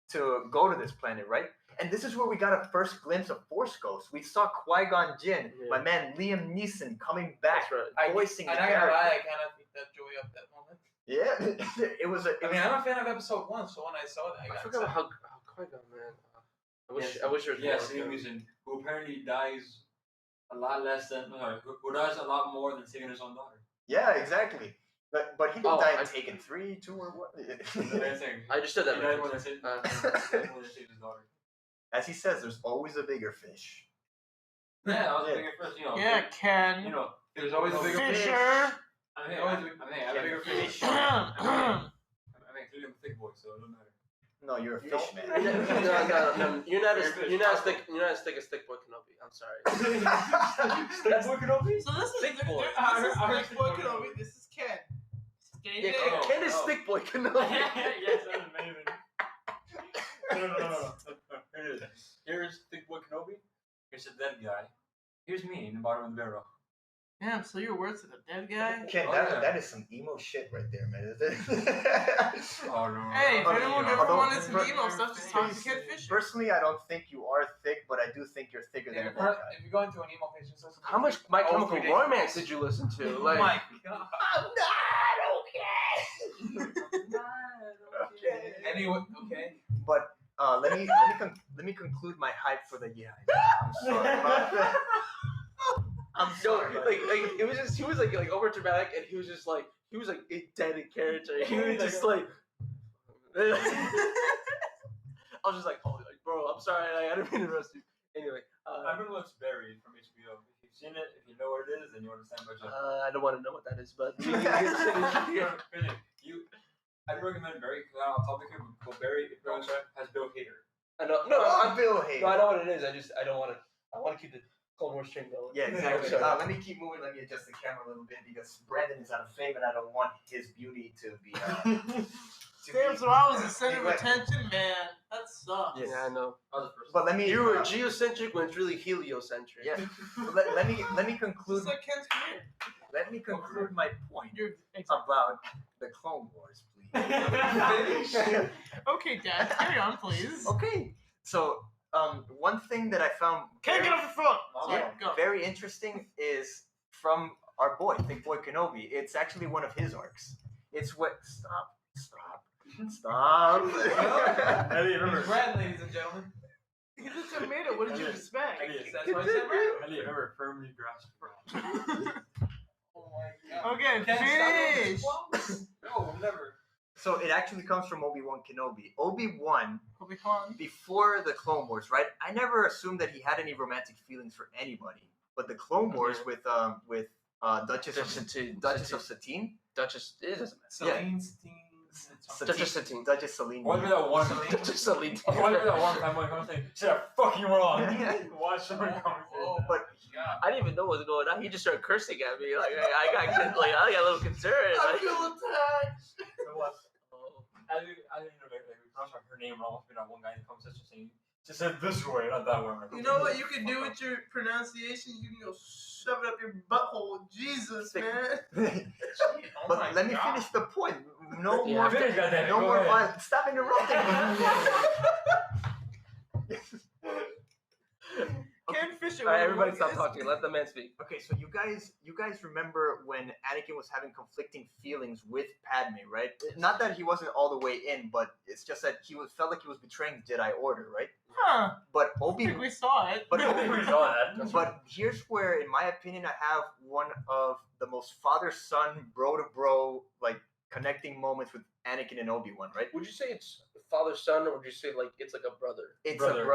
to go to this planet, right? And this is where we got a first glimpse of Force Ghosts. We saw Qui-Gon Jinn, my man Liam Neeson coming back, That's right. voicing And the I gotta character. lie, I kind of picked that joy up that moment. Yeah, it was a. I mean, I'm a fan of episode 1, so when I saw that, I I got forgot excited. how Qui-Gon, man. I wish there was Yes, more. Liam Neeson, who apparently dies a lot less than, who dies a lot more than saving his own daughter. Yeah, exactly. But he didn't Oh, die in I- Taken 3, 2, or what? That's what I'm saying. I just said that. He died more than saving his daughter. As he says, there's always a bigger fish. Yeah, I was Yeah. thinking first, you know. Yeah, Ken. You know, There's always a bigger fish. Fisher. I mean, I'm a bigger fish. Fish. I mean, clearly I'm a thick boy, so it doesn't matter. No, you're a No. fish man. No. You're not as thick as Thick Boy Kenobi. I'm sorry. Thick boy Kenobi? So this is Thick boy. this is I Thick heard Boy Thick Boy Kenobi. This is Ken. Yeah, Stay Oh, Ken is oh. Thick Boy Kenobi. Yes, that's amazing. No. Here it is. Here's Thick Boy Kenobi. Here's the dead guy. Here's me in the bottom of the barrel. Damn, so your words to the dead guy? Ken, Oh, that, yeah. that is some emo shit right there, man. Oh no. Hey, if Okay, anyone you know, ever although- wanted some emo stuff, just talk to Ken Fisher. Personally, I don't think you are thick, but I do think you're thicker than Yeah, a black guy. if you go into an emo phase, just listen to How much My Oh, Chemical 3 days. Romance did you listen to? Oh Like, my god. I'm not okay. Anyway, okay. But let me conclude my hype for the I'm sorry. I'm yo, sorry. like it was just he was like over dramatic, and he was a dead in character. He was just like. I was just like, oh, like, bro, I'm sorry, I didn't mean to roast you. Anyway, I remember what's buried from HBO. If you've seen it, if you know what it is, then you understand my joke. I don't want to know what that is, but I'd recommend Barry because I'm on topic here, but Barry has Bill Hader. I know. No, Bill no, Hader. I know what it is. I don't want to. I want to keep the Clone Wars string going. Yeah, exactly. Sorry. Let me keep moving. Let me adjust the camera a little bit because Brandon is out of fame and I don't want his beauty to be. Damn, so I was the center of neglected. attention, man. That sucks. Yes. Yeah, I know. But let me. You were geocentric when it's really heliocentric. Yeah. let me conclude. Just like Ken's career. Let me conclude my point You're about the Clone Wars, please. okay, Dad. Carry on, please. Okay. So, one thing that I found Can't get off the phone. Sorry, yeah, go. very interesting is from our boy, Big Boy Kenobi. It's actually one of his arcs. It's what. Stop. Elliot, remember. Brad, ladies and gentlemen. He's a tomato. What did you expect? That's what I said, Brad. Elliot, remember, firmly grasp the ground. Oh my god. Okay, Can't finish. stop those. No, never. So it actually comes from Obi-Wan Kenobi. Obi-Wan, Obi-Wan. before the Clone Wars, right? I never assumed that he had any romantic feelings for anybody. But the Clone Wars with Duchess of Satine. Duchess. It doesn't matter. Celine, Duchess Satine. Duchess Celine. Why did that one? Duchess Celine. Why did that one time when I was saying, "Shit, I'm fucking wrong." Watch someone come. But God. I didn't even know what was going on. He just started cursing at me. Like I got a little concerned. I Like, feel attacked. I didn't know like we crossed her name and almost been that one guy in the comment section saying just said this way, not that way. I'm like, You know what you can do with your pronunciation? You can go shove it up your butthole. Jesus, man. Oh but my let me God. finish the point. No Yeah, more. finish, goddammit, No go more ahead. violence. Stop interrupting me. Ken Fisher. all right, everybody, was stop the talking. Let the man speak. Okay, so you guys remember when Anakin was having conflicting feelings with Padme, right? Not that he wasn't all the way in, but it's just that felt like he was betraying the Jedi Order, right? Huh. But I think we saw it. but We saw that. But here's where, in my opinion, I have one of the most father-son, bro-to-bro, like, connecting moments with Anakin and Obi-Wan, right? Would you say it's father son, or would you say like it's like a brother? It's Brother. a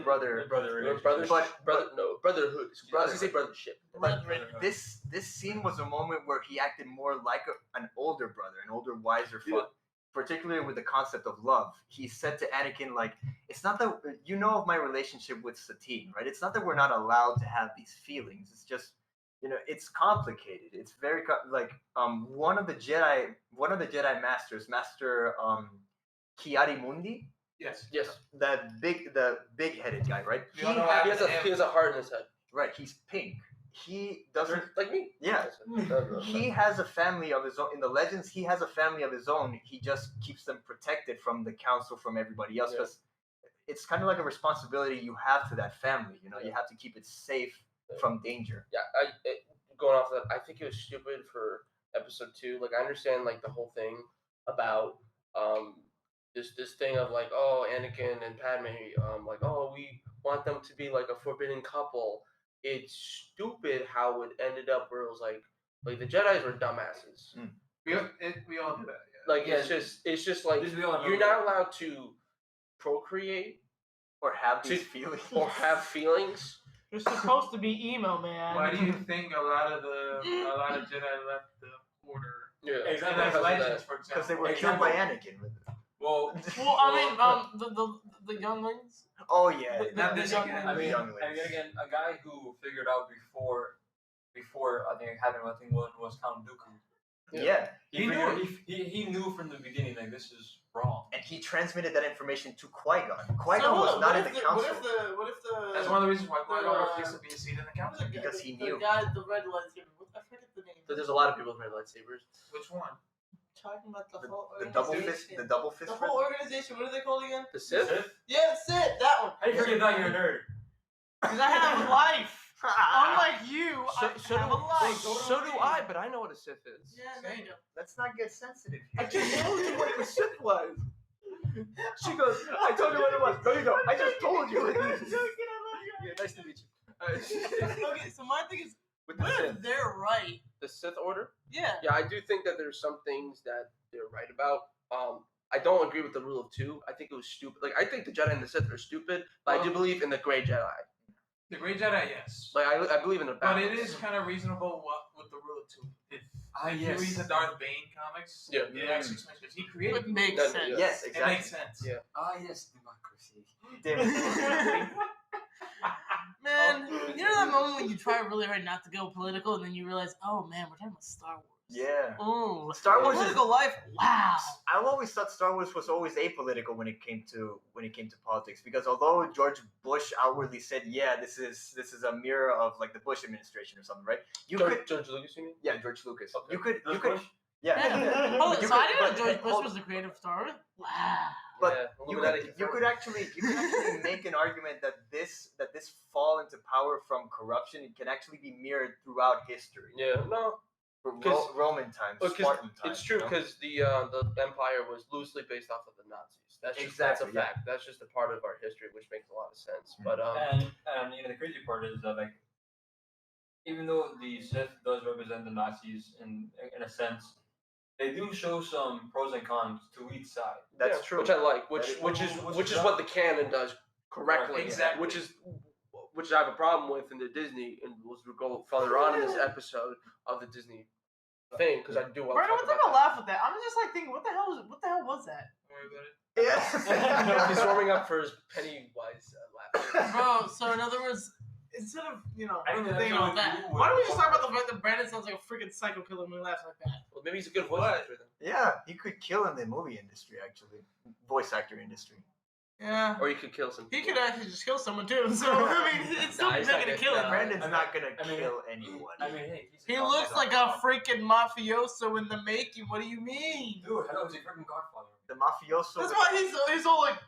brother. Brotherhood. Brother- I was gonna say brothership. But this scene was a moment where he acted more like an older brother, an older, wiser father. Particularly with the concept of love. He said to Anakin, like, it's not that, you know of my relationship with Satine, right? It's not that we're not allowed to have these feelings. It's just, it's complicated. It's very, one of the Jedi masters, Master Kiari Mundi, Yes. the big-headed guy, right? We all know what He happened to him. has a heart in his head. Right, he's pink. He doesn't, Like me. yeah. He has a family of his own. In the legends, he has a family of his own. He just keeps them protected from the council, from everybody else, because it's kind of like a responsibility you have to that family. You have to keep it safe from danger. Yeah, going off of that, I think it was stupid for episode 2. Like, I understand like the whole thing about this thing of like, oh, Anakin and Padme, like, oh, we want them to be like a forbidden couple. It's stupid how it ended up where it was like the Jedis were dumbasses. We all do that. Yeah. Like it's just like This we all know. you're not allowed to procreate Or have these feelings. or have feelings. You're supposed to be emo, man. Why do you think a lot of Jedi left the Order? Yeah, Exactly. Like because of that. Legends, for example. Because they were killed by Anakin. Well, Well, I mean, the younglings. Oh, yeah. Not this young- again. I mean, Younglings. and again, a guy who figured out before I think having one was Count Dooku. Yeah. He He knew. knew. He knew from the beginning like this is wrong. And he transmitted that information to Qui-Gon. Qui-Gon So was not in what the if council. What if the That's one of the reasons why Qui-Gon refused to be a seat in the council. Because he the knew. guy, the red lightsaber. I forget the name. So there's a lot of people with red lightsabers. Which one? Talking about the whole The double organization. fist. The double fist. The whole organization. What are they called again? The Sith. Yeah, that's it. That one. How do you forget that? You're a nerd. Because I have a life. Unlike you, I have a life. So do I, but I know what a Sith is. Yeah, there you go. Let's not get sensitive I here. just told you what the Sith was. She goes, I told you what it was. No, you don't. I just told you. Yeah, nice to meet you. Okay, so my thing is, With the what if Sith. they're right? The Sith Order? Yeah. Yeah, I do think that there's some things that they're right about. I don't agree with the rule of 2. I think it was stupid. Like, I think the Jedi and the Sith are stupid, but I do believe in the Grey Jedi. The Great Jedi, yes. Like, I believe in the But balance. it is kind of reasonable with the rule of 2. If If you read the Darth Bane comics, Yeah. it actually explains because he created. It makes That- sense. yeah. Yes, It exactly. makes sense. Yeah. Yes, democracy. Man, you know that moment when you try really hard not to go political, and then you realize, oh man, we're talking about Star Wars. Yeah. Oh, Star Wars is. political life. Wow. I've always thought Star Wars was always apolitical when it came to politics, because although George Bush outwardly said, yeah, this is a mirror of like the Bush administration or something, right? George Lucas, you mean? Yeah, George Lucas. Okay. You could Bush? yeah. Yeah. Hold on, You so I could- didn't know but- George Bush hold- was the creator of Star Wars. Wow. But Yeah, you Illuminati could confirmed. actually make an argument that this fall into power from corruption can actually be mirrored throughout history. Yeah, no, From 'Cause- Roman times, because Spartan times. it's true you know? because the empire was loosely based off of the Nazis. That's Exactly, a yeah. fact. That's just a part of our history, which makes a lot of sense. Mhm. But And the crazy part is that like, even though the Sith does represent the Nazis in a sense, they do show some pros and cons to each side. That's yeah, true. which I like. That Which is- which is what the canon does correctly. Exactly. Which I have a problem with in the Disney, and we'll go further on in this episode of the Disney thing because I do want to Brandon, talk what's up about a laugh with that? I'm just like thinking, what the hell was that? Don't worry about it. that. Yeah. He's warming up for his Pennywise laugh. Bro, so in other words, instead of, I think thinking about that, why don't we just talk about the fact that Brandon sounds like a freaking psycho killer when he laughs like that? Well, maybe he's a good voice What? actor then. Yeah, he could kill in the movie industry, actually, voice actor industry. Yeah. Or you could kill some. He could actually just kill someone too, so I mean, it's still Nah, he's not making a gonna- killing. nah. Brandon's I mean- not gonna I mean- kill anyone. I mean, hey, he's a He godfather. looks like a freaking mafioso in the making. What do you mean? Dude, hello, he's a freaking godfather. The mafioso. That's why he's all like,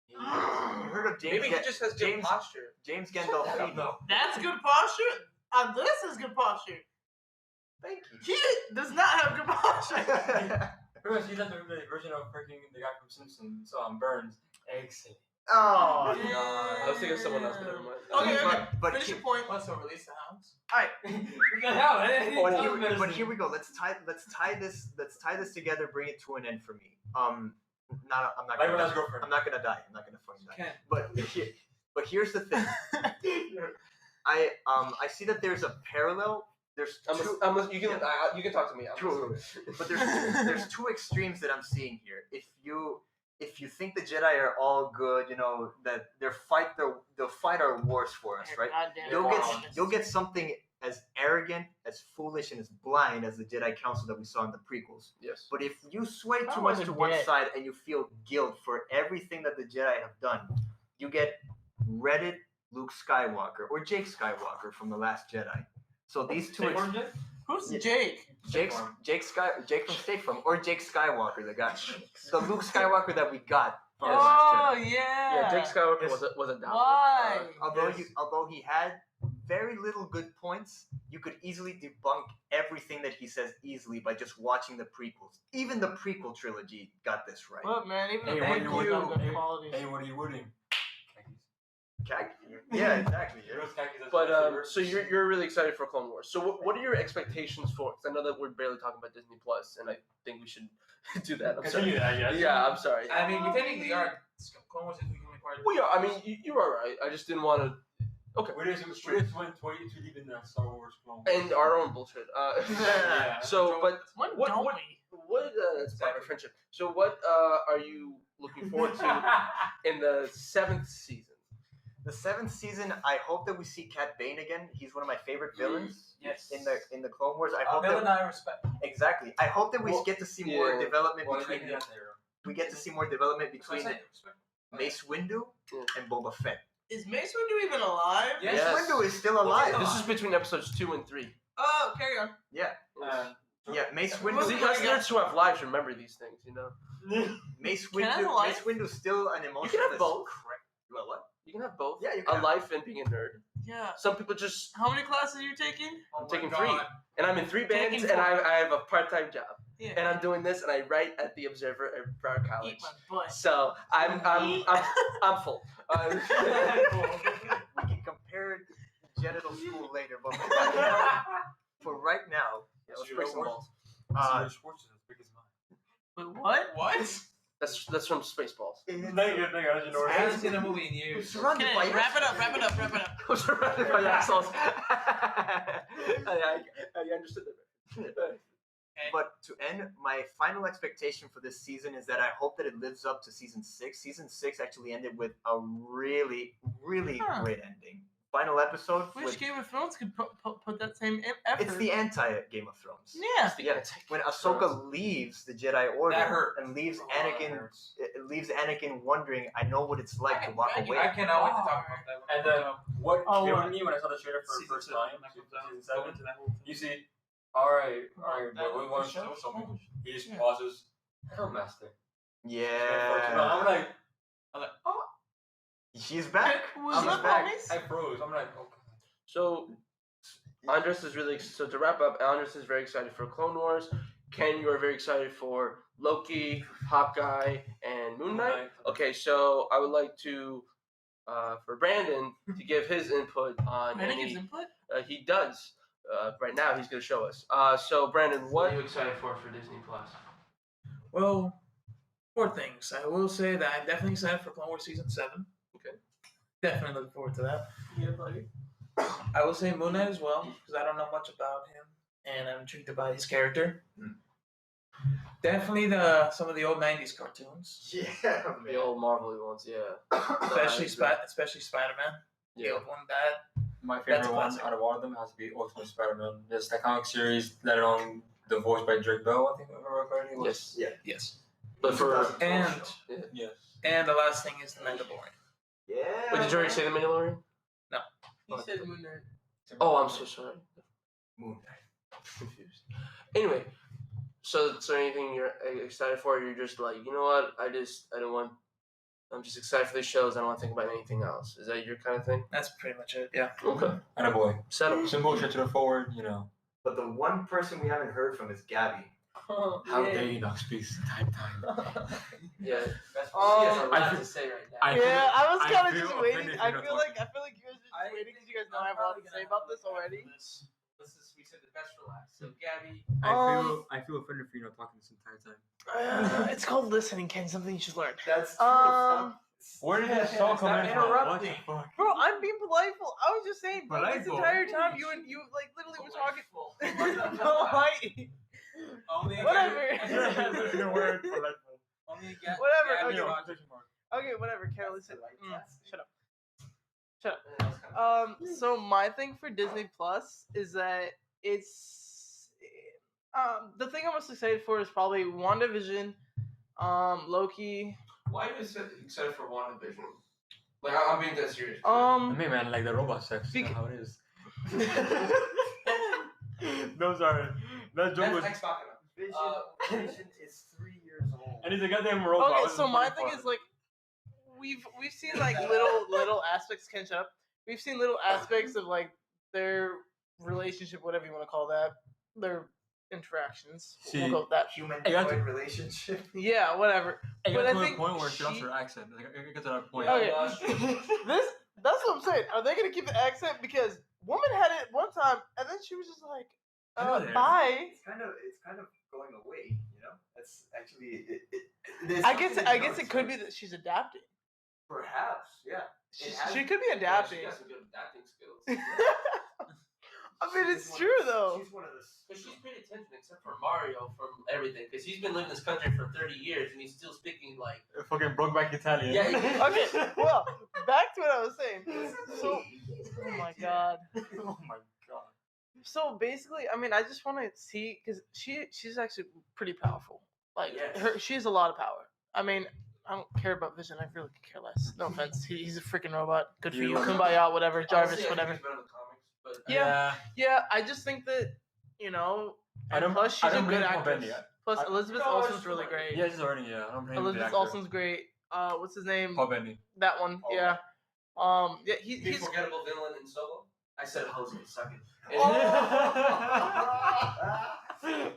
You heard of James? Maybe he just has good James- posture. James Shut Gandolfini. up, no. that's good posture. This is good posture. Thank He does not have good posture. Pretty much, he's like the version of freaking the guy from Simpsons, Burns. Excellent. Oh Yeah. god. I was thinking of someone else, but never mind. Okay, okay. But Finish he- your point. Also, release the hounds. Alright. What the hell? But here we go. Let's tie this together. Bring it to an end for me. I'm not Like gonna when I was die. girlfriend. I'm not gonna die. I'm not gonna fucking die. Can't. But here's the thing. I see that there's a parallel. There's two. You can talk to me. But there's two extremes that I'm seeing here. If you think the Jedi are all good, you know that they'll fight our wars for us, right? Goddamn You'll get something as arrogant, as foolish, and as blind as the Jedi Council that we saw in the prequels. Yes. But if you sway I too much wasn't to one dead. side and you feel guilt for everything that the Jedi have done, you get Reddit Luke Skywalker or Jake Skywalker from The Last Jedi. So these two, Who's Yeah. Jake? Jake from State Farm, or Jake Skywalker, the Luke Skywalker that we got from The Last Oh Jedi. yeah. Yeah, Jake Skywalker Yes. was a downfall. Why? Although he had very little good points, you could easily debunk everything that he says easily by just watching the prequels. Even the prequel trilogy got this right. Look, man, even Hey, the what thank are prequels you have good hey, qualities. Hey, what are you wooding? Yeah, exactly. But so you're really excited for Clone Wars. So what are your expectations for? Because I know that we're barely talking about Disney Plus, and I think we should do that. I'm sorry. Continue that, yes. Yeah, I'm sorry. I mean, we technically are. Clone Wars is becoming part of. We are. I mean, you're all right. I just didn't want to. Okay. We just went way too deep in the Star Wars Clone Wars. And our own bullshit. Yeah. So, but When what- don't what- we? it's about our friendship. So what are you looking forward to in the 7th season? The 7th season, I hope that we see Cat Bane again. He's one of my favorite villains Yes. in the Clone Wars. I A hope villain that I respect. exactly. I hope that we Well, get to see more yeah. development Well, between. maybe that's there. We get to see more development That's what I between said, respect. Mace Windu Yeah. and Boba Fett. Is Mace Windu even alive? Yes. Mace Windu is still alive. This is between episodes 2 and 3. Oh, carry on. Yeah, Mace Well, Windu. See, yeah. us nerds who have lives remember these things, you know. Mace Can I have a Windu. life? Mace Windu's still an emotion. have that's both. correct. Well, what? You can have both. Yeah, you A can. life and being a nerd. Yeah. Some people just, How many classes are you taking? Oh I'm my taking God. 3. And I'm in 3 bands, Taking and 4. I have a part-time job. Yeah. And I'm doing this, and I write at the Observer at Broward College. Eat my butt. So I'm full. We can compare genital school later, but for right now, Let's break some balls. Schwartz is as big as mine. Wait, what? What? That's from Spaceballs. Thank you, I didn't know I haven't seen a movie in years. Surrounded Okay, by wrap it up, wrap it up, wrap it up. I'm surrounded by assholes. I understood that. But to end, my final expectation for this season is that I hope that it lives up to season 6. Season 6 actually ended with a really, really great ending. Final episode. Wish Game of Thrones could put that same effort. It's the anti-Game of Thrones. Yeah. When Ahsoka leaves the Jedi Order That hurt. and leaves Oh, Anakin, that hurts. it leaves Anakin wondering, I know what it's like to walk away. I cannot wait to talk about that. And then what Oh, killed what? me when I saw the trailer for the Season first 7, time, when that comes out. season 7, Into that whole thing. you see, alright, That we whole want to show? do something. He just Yeah. pauses. Hellmaster. Yeah. I'm like, Oh, She's back. was She's that back. nice? I froze. I'm like, okay. So, Andres is really so to wrap up. Andres is very excited for Clone Wars. Ken, you are very excited for Loki, Hawkeye, and Moon Knight. Okay, so I would like to for Brandon to give his input on. Brandon gives input? He does. Right now, he's going to show us. So, Brandon, what are you excited for Disney Plus? Well, 4 things. I will say that I'm definitely excited for Clone Wars Season 7. Okay. Definitely looking forward to that. Yeah, buddy. I will say Moon Knight as well, because I don't know much about him, and I'm intrigued by his character. Definitely some of the old 90s cartoons. Yeah, The old Marvel ones, yeah. Especially Spider-Man. The Yeah. old one, that. My That's favorite one classic. out of all of them has to be Ultimate Spider-Man. There's the comic series that on the voice by Drake Bell, I think, if I remember correctly. Yes. Yes. But for And Yes. and the last thing is the Mandalorian. Yeah. Wait, did you already say the Mandalorian? He said Moon Knight. Oh, I'm so sorry. Moon Knight. Confused. Anyway, so anything you're excited for? Or you're just like, you know what? I'm just excited for these shows. I don't want to think about anything else. Is that your kind of thing? That's pretty much it, yeah. Okay. And a boy. Settle. Simple, straight to the forward, you know. But the one person we haven't heard from is Gaby. How dare you not speak time. Yeah. That's Oh, what she has a I lot feel- to say right now. I feel- Yeah, I was I kind of feel just offended waiting. if I you're feel not like you guys are just waiting because you guys know I have a lot to say about this already. We said the best for last. So, Gabby. I feel offended for you not talking this entire time. It's called listening, Ken. Something you should learn. That's Where did this song come Stop in from? What the interrupting. fuck? Bro, I'm being politeful. I was just saying, bro, this Politeful? entire time you like literally were talking. Delightful. No, I. Only Whatever. Your word, delightful. Whatever. Yeah, Okay. you're Okay, whatever. Ken, listen. Shut up. Shut up. So my thing for Disney Plus is that it's the thing I'm most excited for is probably WandaVision, Loki. Why are you excited for WandaVision? Like, I'm being dead serious. I mean, man, like the robot sex. Bec- How it is. No, sorry. That joke was. That's Ex Machina. Vision is 3 years old. And he's a goddamn robot. Okay, What's so the my funny thing part? is like we've seen like little aspects. Ken, shut up. We've seen little aspects of like their relationship, whatever you want to call that, their interactions. See, we'll go with that. Human I got droid relationship. Yeah, whatever. It but got I to a think point where she lost she- her accent. Like, it got to that point. Okay, Yeah. that's what I'm saying. Are they gonna keep the accent? Because woman had it one time, and then she was just like, I know that. "Bye." It's kind of going away. You know, that's actually there's I guess something it could be that she's adapting. Perhaps, yeah. It has- She could be adapting. She got some good acting skills. I mean, it's She's true one of the- though. She's one of the. But she's paid attention except for Mario from everything. Because he's been living in this country for 30 years and he's still speaking like. Fucking Brokeback Italian. Yeah, Okay, well, back to what I was saying. So, oh my god. Oh my god. So basically, I mean, I just want to see because she's actually pretty powerful. Like Yes. she has a lot of power. I mean, I don't care about Vision. I really could care less. No offense. He's a freaking robot. Good for you. Kumbaya, whatever. Jarvis, Honestly, I think whatever. he's better in the comics, but Yeah. Yeah, I just think that and plus she's a good actress. Plus Elizabeth No, Olsen's it's really fine. great. Yeah, she's already, yeah. I don't blame the Elizabeth actor. Olsen's great. What's his name? Paul Bettany. That one. Oh. Yeah. Yeah. the He's. forgettable villain in Solo. I said Jose. Suck it.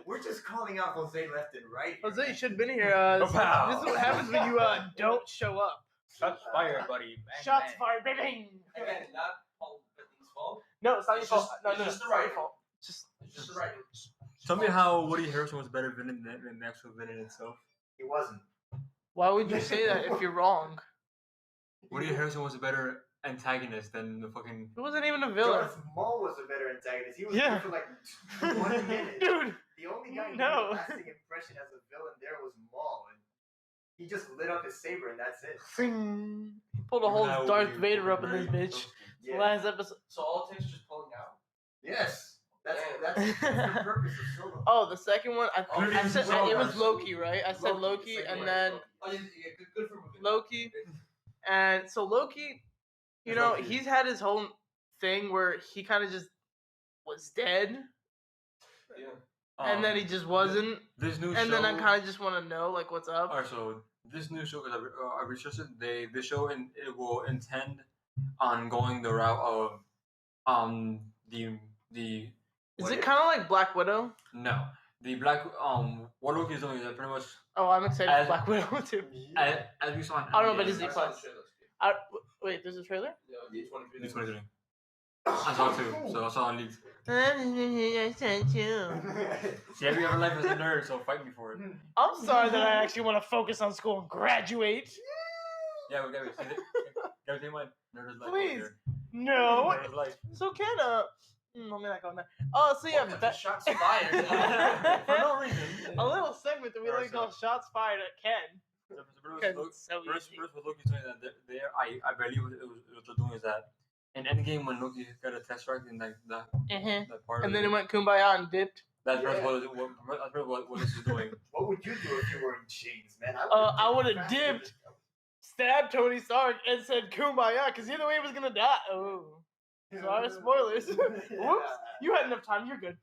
We're just calling out Jose left and right. Jose, you should have been here. This Pow. is what happens when you don't show up. Shots fired, buddy. Bang, Shots bang. fired, baby. Again, not Paul Bettany's fault. No, it's not your It's fault. just- No, it's no, just it's the not your writing. fault. Just It's just the writing. Tell me how Woody Harrelson was better villain than the actual villain itself. He wasn't. why would you say that if you're wrong? Woody Harrelson was a better antagonist than the fucking. He wasn't even a villain. Darth Maul was a better antagonist. He was Yeah. there for like 1 minute. Dude. The only guy who No. made a lasting impression as a villain there was Maul, and he just lit up his saber, and that's it. He pulled a whole Darth Vader up in this bitch. Yeah. Last episode. So all it takes is just pulling out. Yes, that's the purpose of Solo. Oh, the second one. I said well it was done. Loki, right? I said Loki, Loki, the second and one then is Loki. Oh, yeah, good for movie. Loki. And so Loki, you know, he's had his whole thing where he kind of just was dead, Yeah. and then he just wasn't. This new And show. then I kind of just want to know, like, what's up. Alright, so this new show, because I researched it, the show it will intend on going the route of the Is it kind of like Black Widow? no the black what Loki is doing is that pretty much Oh, I'm excited As- for Black Widow too. as we saw in I don't know, but Endgame, Disney Plus. Wait, there's a trailer? Yeah, the 23. It's 23. I saw it too, so I saw it leaked. I sent you. See, every other life is a nerd, so fight me for it. I'm sorry that I actually want to focus on school and graduate. Yeah, we got it. Gotta take my nerd is life. Please. No. Nerd is life. So Kenna. Let me not go on there. Oh, so yeah, That shots fired. For no reason. a little segment that we like to call Shots Fired at Ken. Because it's so First, easy. what Loki's doing that I believe what they're doing is that in Endgame when Loki got a tesseract in that part. And then it went kumbaya and dipped. That's Yeah. what this is doing. What would you do if you were in chains, man? I would've dipped. Stabbed Tony Stark and said kumbaya because either way he was gonna die. Oh. Sorry, spoilers. Whoops. You had enough time. You're good.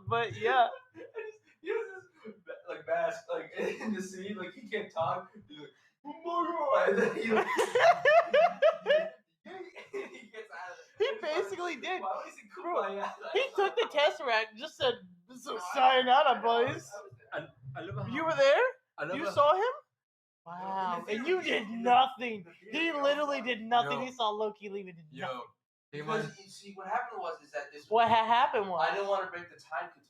But yeah. He has this like mask like in the scene, like he can't talk. He's like, oh my god, and then he like, he gets out of it. He basically did. Why would he say kumbaya? He took the Tesseract, just said, "So sayonara, boys." I love how You were there? I love You how- saw him? Wow. And you did nothing. He literally did nothing. Yo. He saw Loki leave and did nothing. Yo, think about Because you see, what happened was is that this. What happened was. I didn't want to break the time continuum.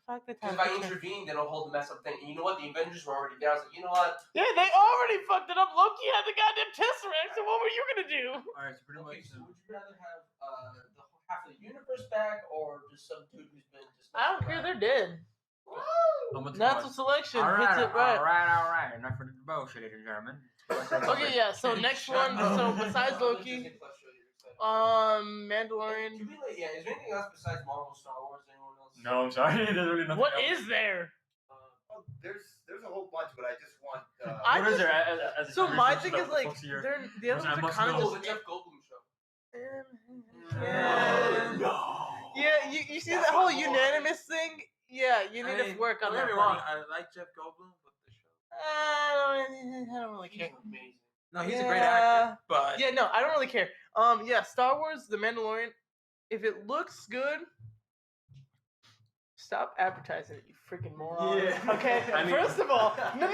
Fuck the Because time. if I intervened, then it'll hold the mess up thing. And you know what? The Avengers were already there. I was like, you know what? Yeah, they already fucked it up. Loki had the goddamn Tesseract, so what were you gonna do? Alright, so pretty Okay, much. so would you rather have the whole half of the universe back, or just some dude who's been just? I don't care. They're dead. I'm gonna Natural selection Alright, hits it right. alright. Enough for the bullshit, ladies and gentlemen. Okay, yeah. So next one. So besides Loki, Mandalorian. Can we, like, yeah, is there anything else besides Marvel, Star Wars, anyone else? No, I'm sorry. There's really nothing. What else. is there? Oh, there's a whole bunch, but I just want. I What is just- there? As So a my research thing that is like, folks here- they're the other I ones are must kind know. Oh, of the Jeff Goldblum show. Yeah. No. Yeah, you see That's that whole what I want. unanimous thing? Yeah, you need to work on don't that. get me wrong, buddy. I like Jeff Goldblum, but the show. I don't really He's care. amazing. No, he's a great actor, but Yeah, no, I don't really care. Yeah, Star Wars, The Mandalorian. If it looks good, stop advertising it, you freaking morons. Yeah. Okay. I mean- First of all, no.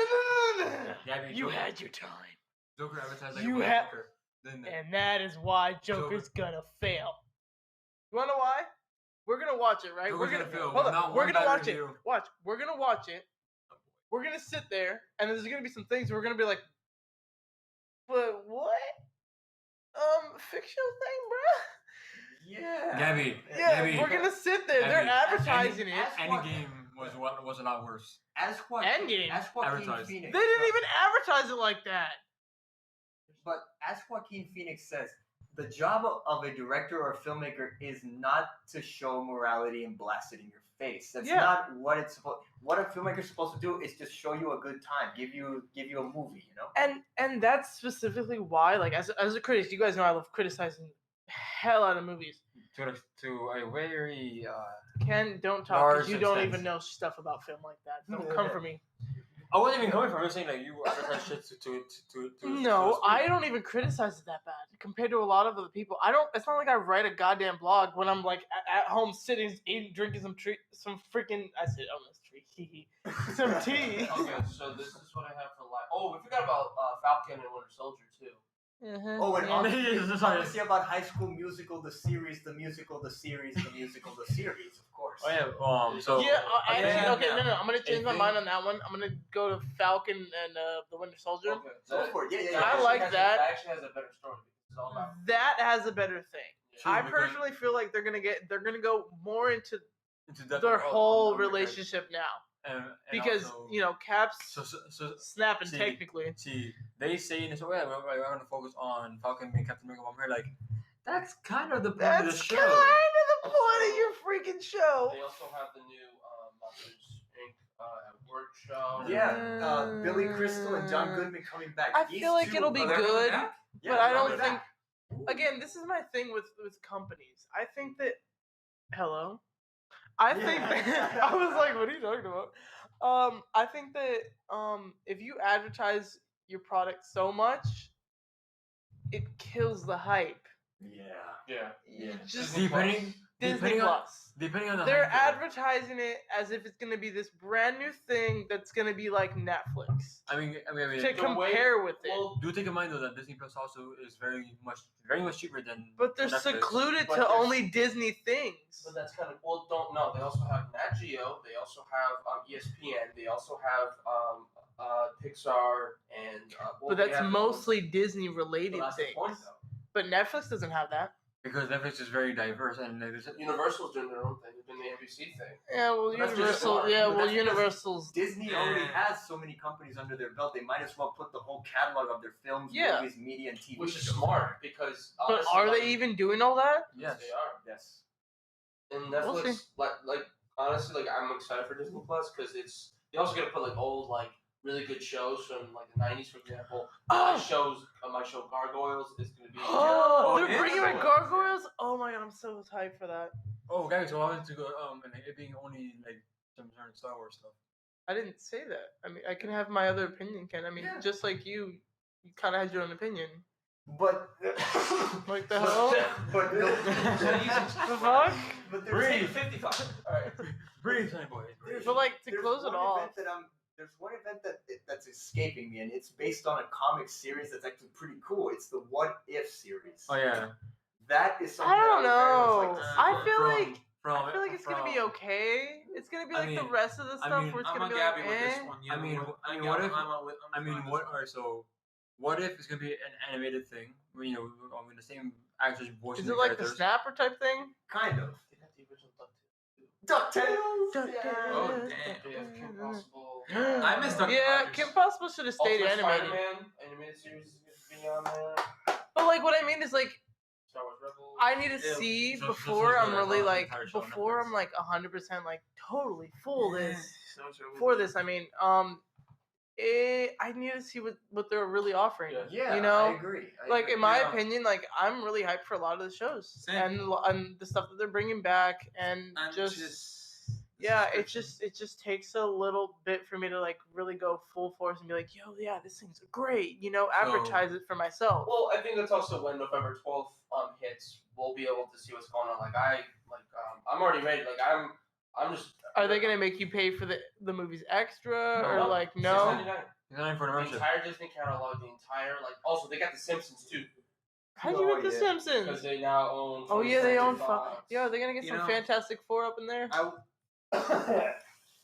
Yeah, I mean, You Joker- had your time, Joker advertised like You a have- Joker. Then and that is why Joker's gonna fail. You wanna know why? We're gonna watch it, right? Joker's We're gonna gonna fail hold with on. not We're one gonna bad watch it. review. Watch. We're gonna watch it. We're gonna sit there, and there's gonna be some things we're gonna be like, but what? Fictional thing, bruh? Yeah. Gabby, Yeah, Gabby, we're gonna sit there. They're Gabby, advertising it. Endgame was a lot worse. As Endgame. Joaquin Advertised. Phoenix. They didn't even advertise it like that. But as Joaquin Phoenix says, the job of a director or a filmmaker is not to show morality and blast it in your face. That's Yeah. not what it's supposed. What a filmmaker's supposed to do is just show you a good time, give you a movie, you know. And that's specifically why, like, as a critic, you guys know I love criticizing hell out of movies. To a very Ken, don't talk Large because you don't extent. even know stuff about film like that. Don't come for me. I wasn't even coming from. I was saying like you advertise shit to No, I don't even criticize it that bad compared to a lot of other people. I don't. It's not like I write a goddamn blog when I'm like at home sitting, eating, drinking some freaking. I said almost tree, some tea. Okay, so this is what I have for life. Oh, we forgot about Falcon and Winter Soldier too. Oh, and obviously about High School Musical, the series, the musical, the series, the musical, the series, of course. Oh yeah. So yeah, actually, yeah, okay, yeah. no, I'm gonna change my thing- mind on that one. I'm gonna go to Falcon and the Winter Soldier. Okay. Go for it. Yeah. I like that. That actually has a better story because it's all about. That has a better thing. Yeah. I because- personally feel like they're gonna go more into into depth their on whole the character. relationship now And because also, Cap's so snapping see, technically. see, they say in this way, we're going to focus on Falcon being Captain America. I'm here like, that's kind of the point of the That's show. kind of the point of your freaking show. They also have the new Monsters Inc. Work show. Yeah, Billy Crystal and John Goodman coming back. I These feel like two it'll be are coming good, back. Yeah, but I they're don't coming think. back. Again, this is my thing with companies. I think that. Hello. I think that I was like, what are you talking about? I think that if you advertise your product so much, it kills the hype. Yeah. You Yeah. just Depending Disney on Plus. depending on the They're hype, advertising it as if it's gonna be this brand new thing that's gonna be like Netflix I mean, to way- compare with it. Well, do take in mind though that Disney Plus also is very much cheaper than. But they're Netflix. secluded But to there's- only Disney things. but that's kind of don't know. They also have Nat Geo. They also have ESPN. They also have Pixar and. But that's mostly Disney But related that's the things. point, though. But Netflix doesn't have that. Because Netflix is very diverse and there's Universal's doing their own thing. They're doing the NBC thing. Yeah, well, But that's just Universal. smart. Yeah, But well, that's because Universal's. Disney already has so many companies under their belt. They might as well put the whole catalog of their films, Yeah. movies, media, and TV Which is shows. smart because. But honestly, are like, they even doing all that? yes. They are. Yes. And We'll Netflix, see. like honestly, like I'm excited for Disney Plus because it's they also gonna put like old like really good shows from like the '90s, for example. My show Gargoyles is gonna be. Oh, they're yeah. bringing back Gargoyles. Oh my god, I'm so hyped for that. Oh, guys, so I wanted to go and it being only like some certain Star Wars stuff. I didn't say that. I mean, I can have my other opinion, Ken. I mean, Yeah. just like you kind of had your own opinion. But Like the hell? but The fuck? but Breathe. 55. All right. Breathe, honey boy. But like to there's close it one off. event that there's one event that's escaping me, and it's based on a comic series that's actually pretty cool. It's the What If series. Oh yeah. That is something. I don't that I would very know. much like to I see. feel like it's gonna be okay. It's gonna be I like the mean- rest of the I stuff mean, where it's I'm gonna on be Gabby like, with this eh. one. I mean, I'm what if- I'm with Alright, so what if it's gonna be an animated thing? Where, with the same actors voicing Is the it like the characters? Snapper type thing? Kind of. They got the original DuckTales. Oh, damn. They have Kim Possible. I miss Dr. Yeah, Rogers. Kim Possible should have stayed Ultimate animated. Spider-Man animated series is gonna be on there. But like, what I mean is like, Star Wars Rebels. I need to Ew. see So- before so I'm it's really not the like entire show on before Netflix. I'm like 100% like totally full this So for this. I mean, I need to see what they're really offering. Yeah. Yeah, You know, I agree. I Like agree. in my Yeah. opinion, like I'm really hyped for a lot of the shows Same. and the stuff that they're bringing back and I'm yeah, it just takes a little bit for me to like really go full force and be like, yo, yeah, this thing's great. Advertise it for myself. Well, I think that's also when November 12th hits, we'll be able to see what's going on. I'm already ready. Like I'm just. Are they gonna make you pay for the movies extra No. or like no? $6.99. It's not even for the The membership. entire Disney catalog, the entire also they got The Simpsons too How do you get The yeah. because Simpsons? they now own. Oh yeah, they own. 20th Fox. Yeah, are they gonna get You some know, Fantastic Four up in there?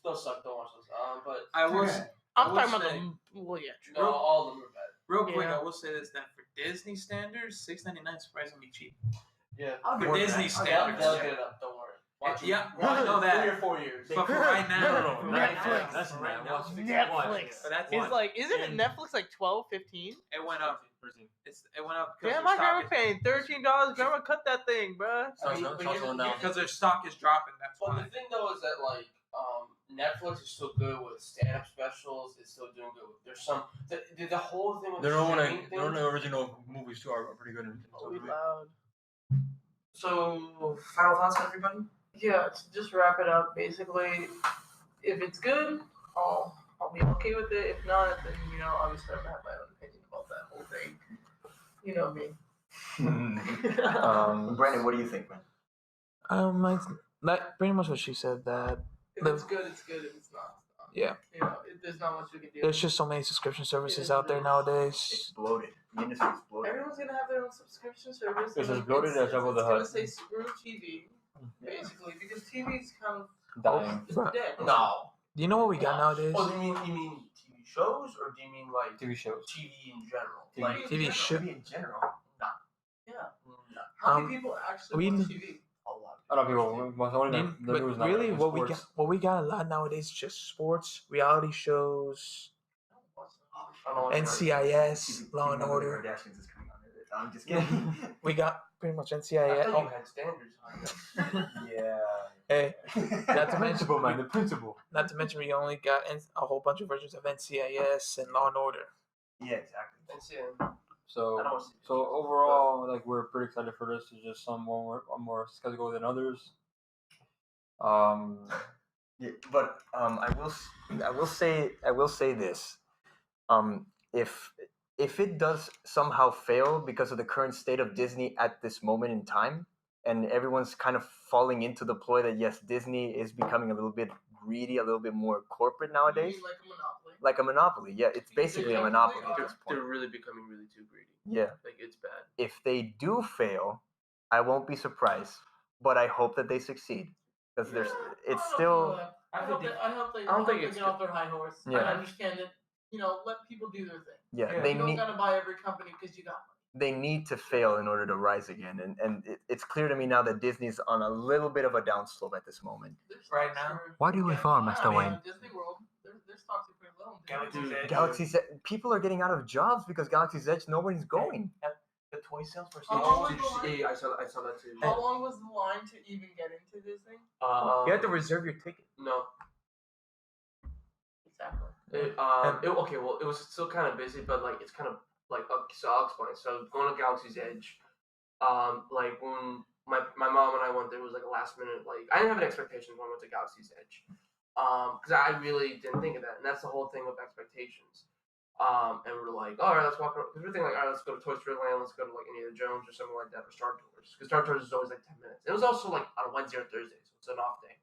Those suck. Don't watch those. But I was I'm I would talking about say- the well, yeah, true. no, all of them are bad. real quick. Yeah. I will say this: that for Disney standards, $6.99 is surprisingly cheap. Yeah. I'll For give it Disney that. I'll give They'll, it standards. they'll that. get it up. Don't worry. Watch Yeah, it. well, I know that. 3 or 4 years. But for right now, No, for no, right Netflix. now, That's for right not- now, watch it. Netflix. But that's It's one. like, isn't it And Netflix like 12, 15? It went up. It went up because Damn, their my grandma stock paying $13. Grandma, cut that thing, bruh. Starts I mean, but starts going down. because their stock is dropping. That's But why. the thing though is that Netflix is still good with stand-up specials. It's still doing good. There's some the whole thing with Their the own streaming their own thing. original movies too are pretty good. Oh, we loud. So final thoughts, everybody. Yeah, to just wrap it up, basically, if it's good, I'll be okay with it. If not, then obviously I'm gonna have my own opinion about that whole thing. You know me. Brandon, what do you think, man? Like pretty much what she said. That If it's good, it's good. If it's not, it's not. Yeah. There's not much we can do. there's just so many subscription services Yeah, out there there is. It's nowadays. bloated. The industry is bloated. Everyone's gonna have their own subscription service. It's and as bloated as Jabba the It's gonna Hutt. say screw TV, basically, because TV's kind of Dying. it's Bruh. dead. No. Do you know what we got nowadays? Oh, you mean TV shows, or do you mean like TV shows. TV in general? TV. Like TV show. TV in general. Yeah. no. How many people actually we- watch TV? A lot. A lot of people. Most only the But news now. really, like what we sports. got a lot nowadays is just sports, reality shows, I don't watch NCIS, Law and TV Order. Kardashians is coming on it. I'm just kidding. We got pretty much I NCIS. thought you had standards on that. Yeah. Hey, not to mention, Principal, man. The principal. not to mention, we only got a whole bunch of versions of NCIS and Law and Order. Yeah, exactly. NCIS. So, I don't see so overall, like we're pretty excited for this. There's just some more skeptical than others. Yeah, but I will say this. If it does somehow fail because of the current state of Disney at this moment in time, and everyone's kind of falling into the ploy that yes, Disney is becoming a little bit greedy, a little bit more corporate nowadays, Like a monopoly. like a monopoly. Yeah, it's basically a monopoly at this They're point. really becoming really too greedy. Yeah. Like it's bad. If they do fail, I won't be surprised, but I hope that they succeed because there's it's still I hope they I don't think it's get off their high horse. Yeah. I understand that. Let people do their thing. yeah, Yeah. they You don't need gotta buy every company because you got money. they need to fail in order to rise again, and it's clear to me now that Disney's on a little bit of a downslope at this moment. Their Right stocks now? are- Why do we fall, Mr. I mean, Wayne? Disney World, their stocks are pretty low. Galaxy's Dude, Edge. Galaxy's people are getting out of jobs because Galaxy's Edge nobody's going. The toy sales were How so long Did you see? Yeah, I saw that too. How long was the line to even get into this thing? You had to reserve your ticket. No. Exactly. Okay, well, it was still kind of busy, but like it's kind of like so I'll explain. So going to Galaxy's Edge, like when my mom and I went there, it was like a last minute. Like I didn't have an expectation when I went to Galaxy's Edge, because I really didn't think of that, and that's the whole thing with expectations. And we're like, all right, let's walk around. Because we're thinking like, all right, let's go to Toy Story Land, let's go to like Indiana Jones or something like that, or Star Tours. Because Star Tours is always like 10 minutes. It was also like on a Wednesday or Thursday, so it's an off day.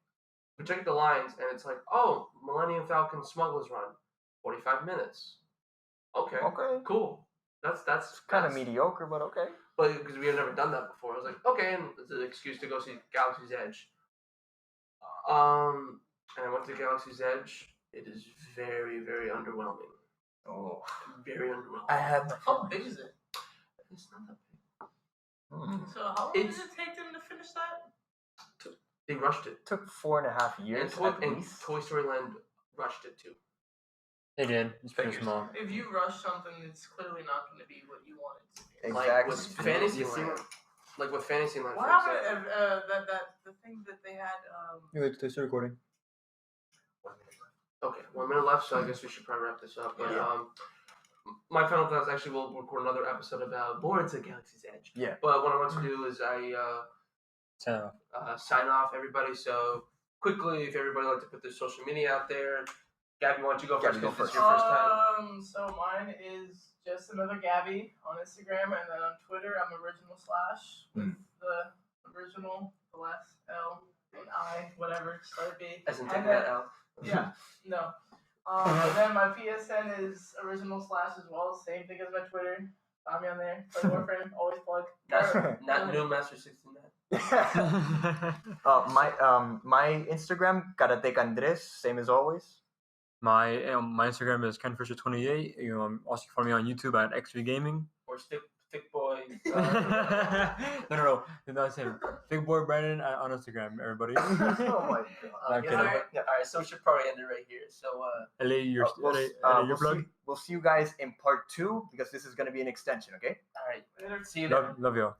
We check the lines, and it's like, oh, Millennium Falcon Smuggler's Run, 45 minutes. Okay, Okay, cool. That's kind of mediocre, but okay. But because we had never done that before, I was like, okay, and it's an excuse to go see Galaxy's Edge. And I went to Galaxy's Edge. It is very, very underwhelming. Oh, Very underwhelming. I had my How big is it? It's not that big. So how long It's- did it take them to finish that? They rushed it. took 4.5 years at And least. Toy Story Land rushed it too. They did. It's pretty Figures. small. If you rush something, it's clearly not going to be what you want it to be. Like Exactly. with Fantasyland. Like with Fantasyland. What for happened? example. The thing that they had. They still recording. Okay, 1 minute left, so I guess we should probably wrap this up. But Yeah. my final thoughts, actually, we'll record another episode about Lawrence at Galaxy's Edge. Yeah. But what I want to do is sign off, everybody. So quickly, if everybody would like to put their social media out there, Gabby, why don't you go first? Gabby, go 'cause this is first. your first time. So mine is just another Gabby on Instagram, and then on Twitter, I'm original slash with the original, the last L and I, whatever, start B. As in And taking then- that out. Yeah, no. And then my PSN is original slash as well, same thing as my Twitter. Find me on there. Play Warframe, always plug. Not new Master 69. My Instagram, Karateka Andres, same as always. My Instagram is KenFisher28. Also follow me on YouTube at XV Gaming. Or Stick Boy. No, that's him. Big boy Brandon on Instagram. Everybody. Oh my god. I'm kidding. Alright, so we should probably end it right here. So, LA, your We'll plug. we'll see you guys in part 2 because this is going to be an extension, okay? alright. See you there. Love y'all.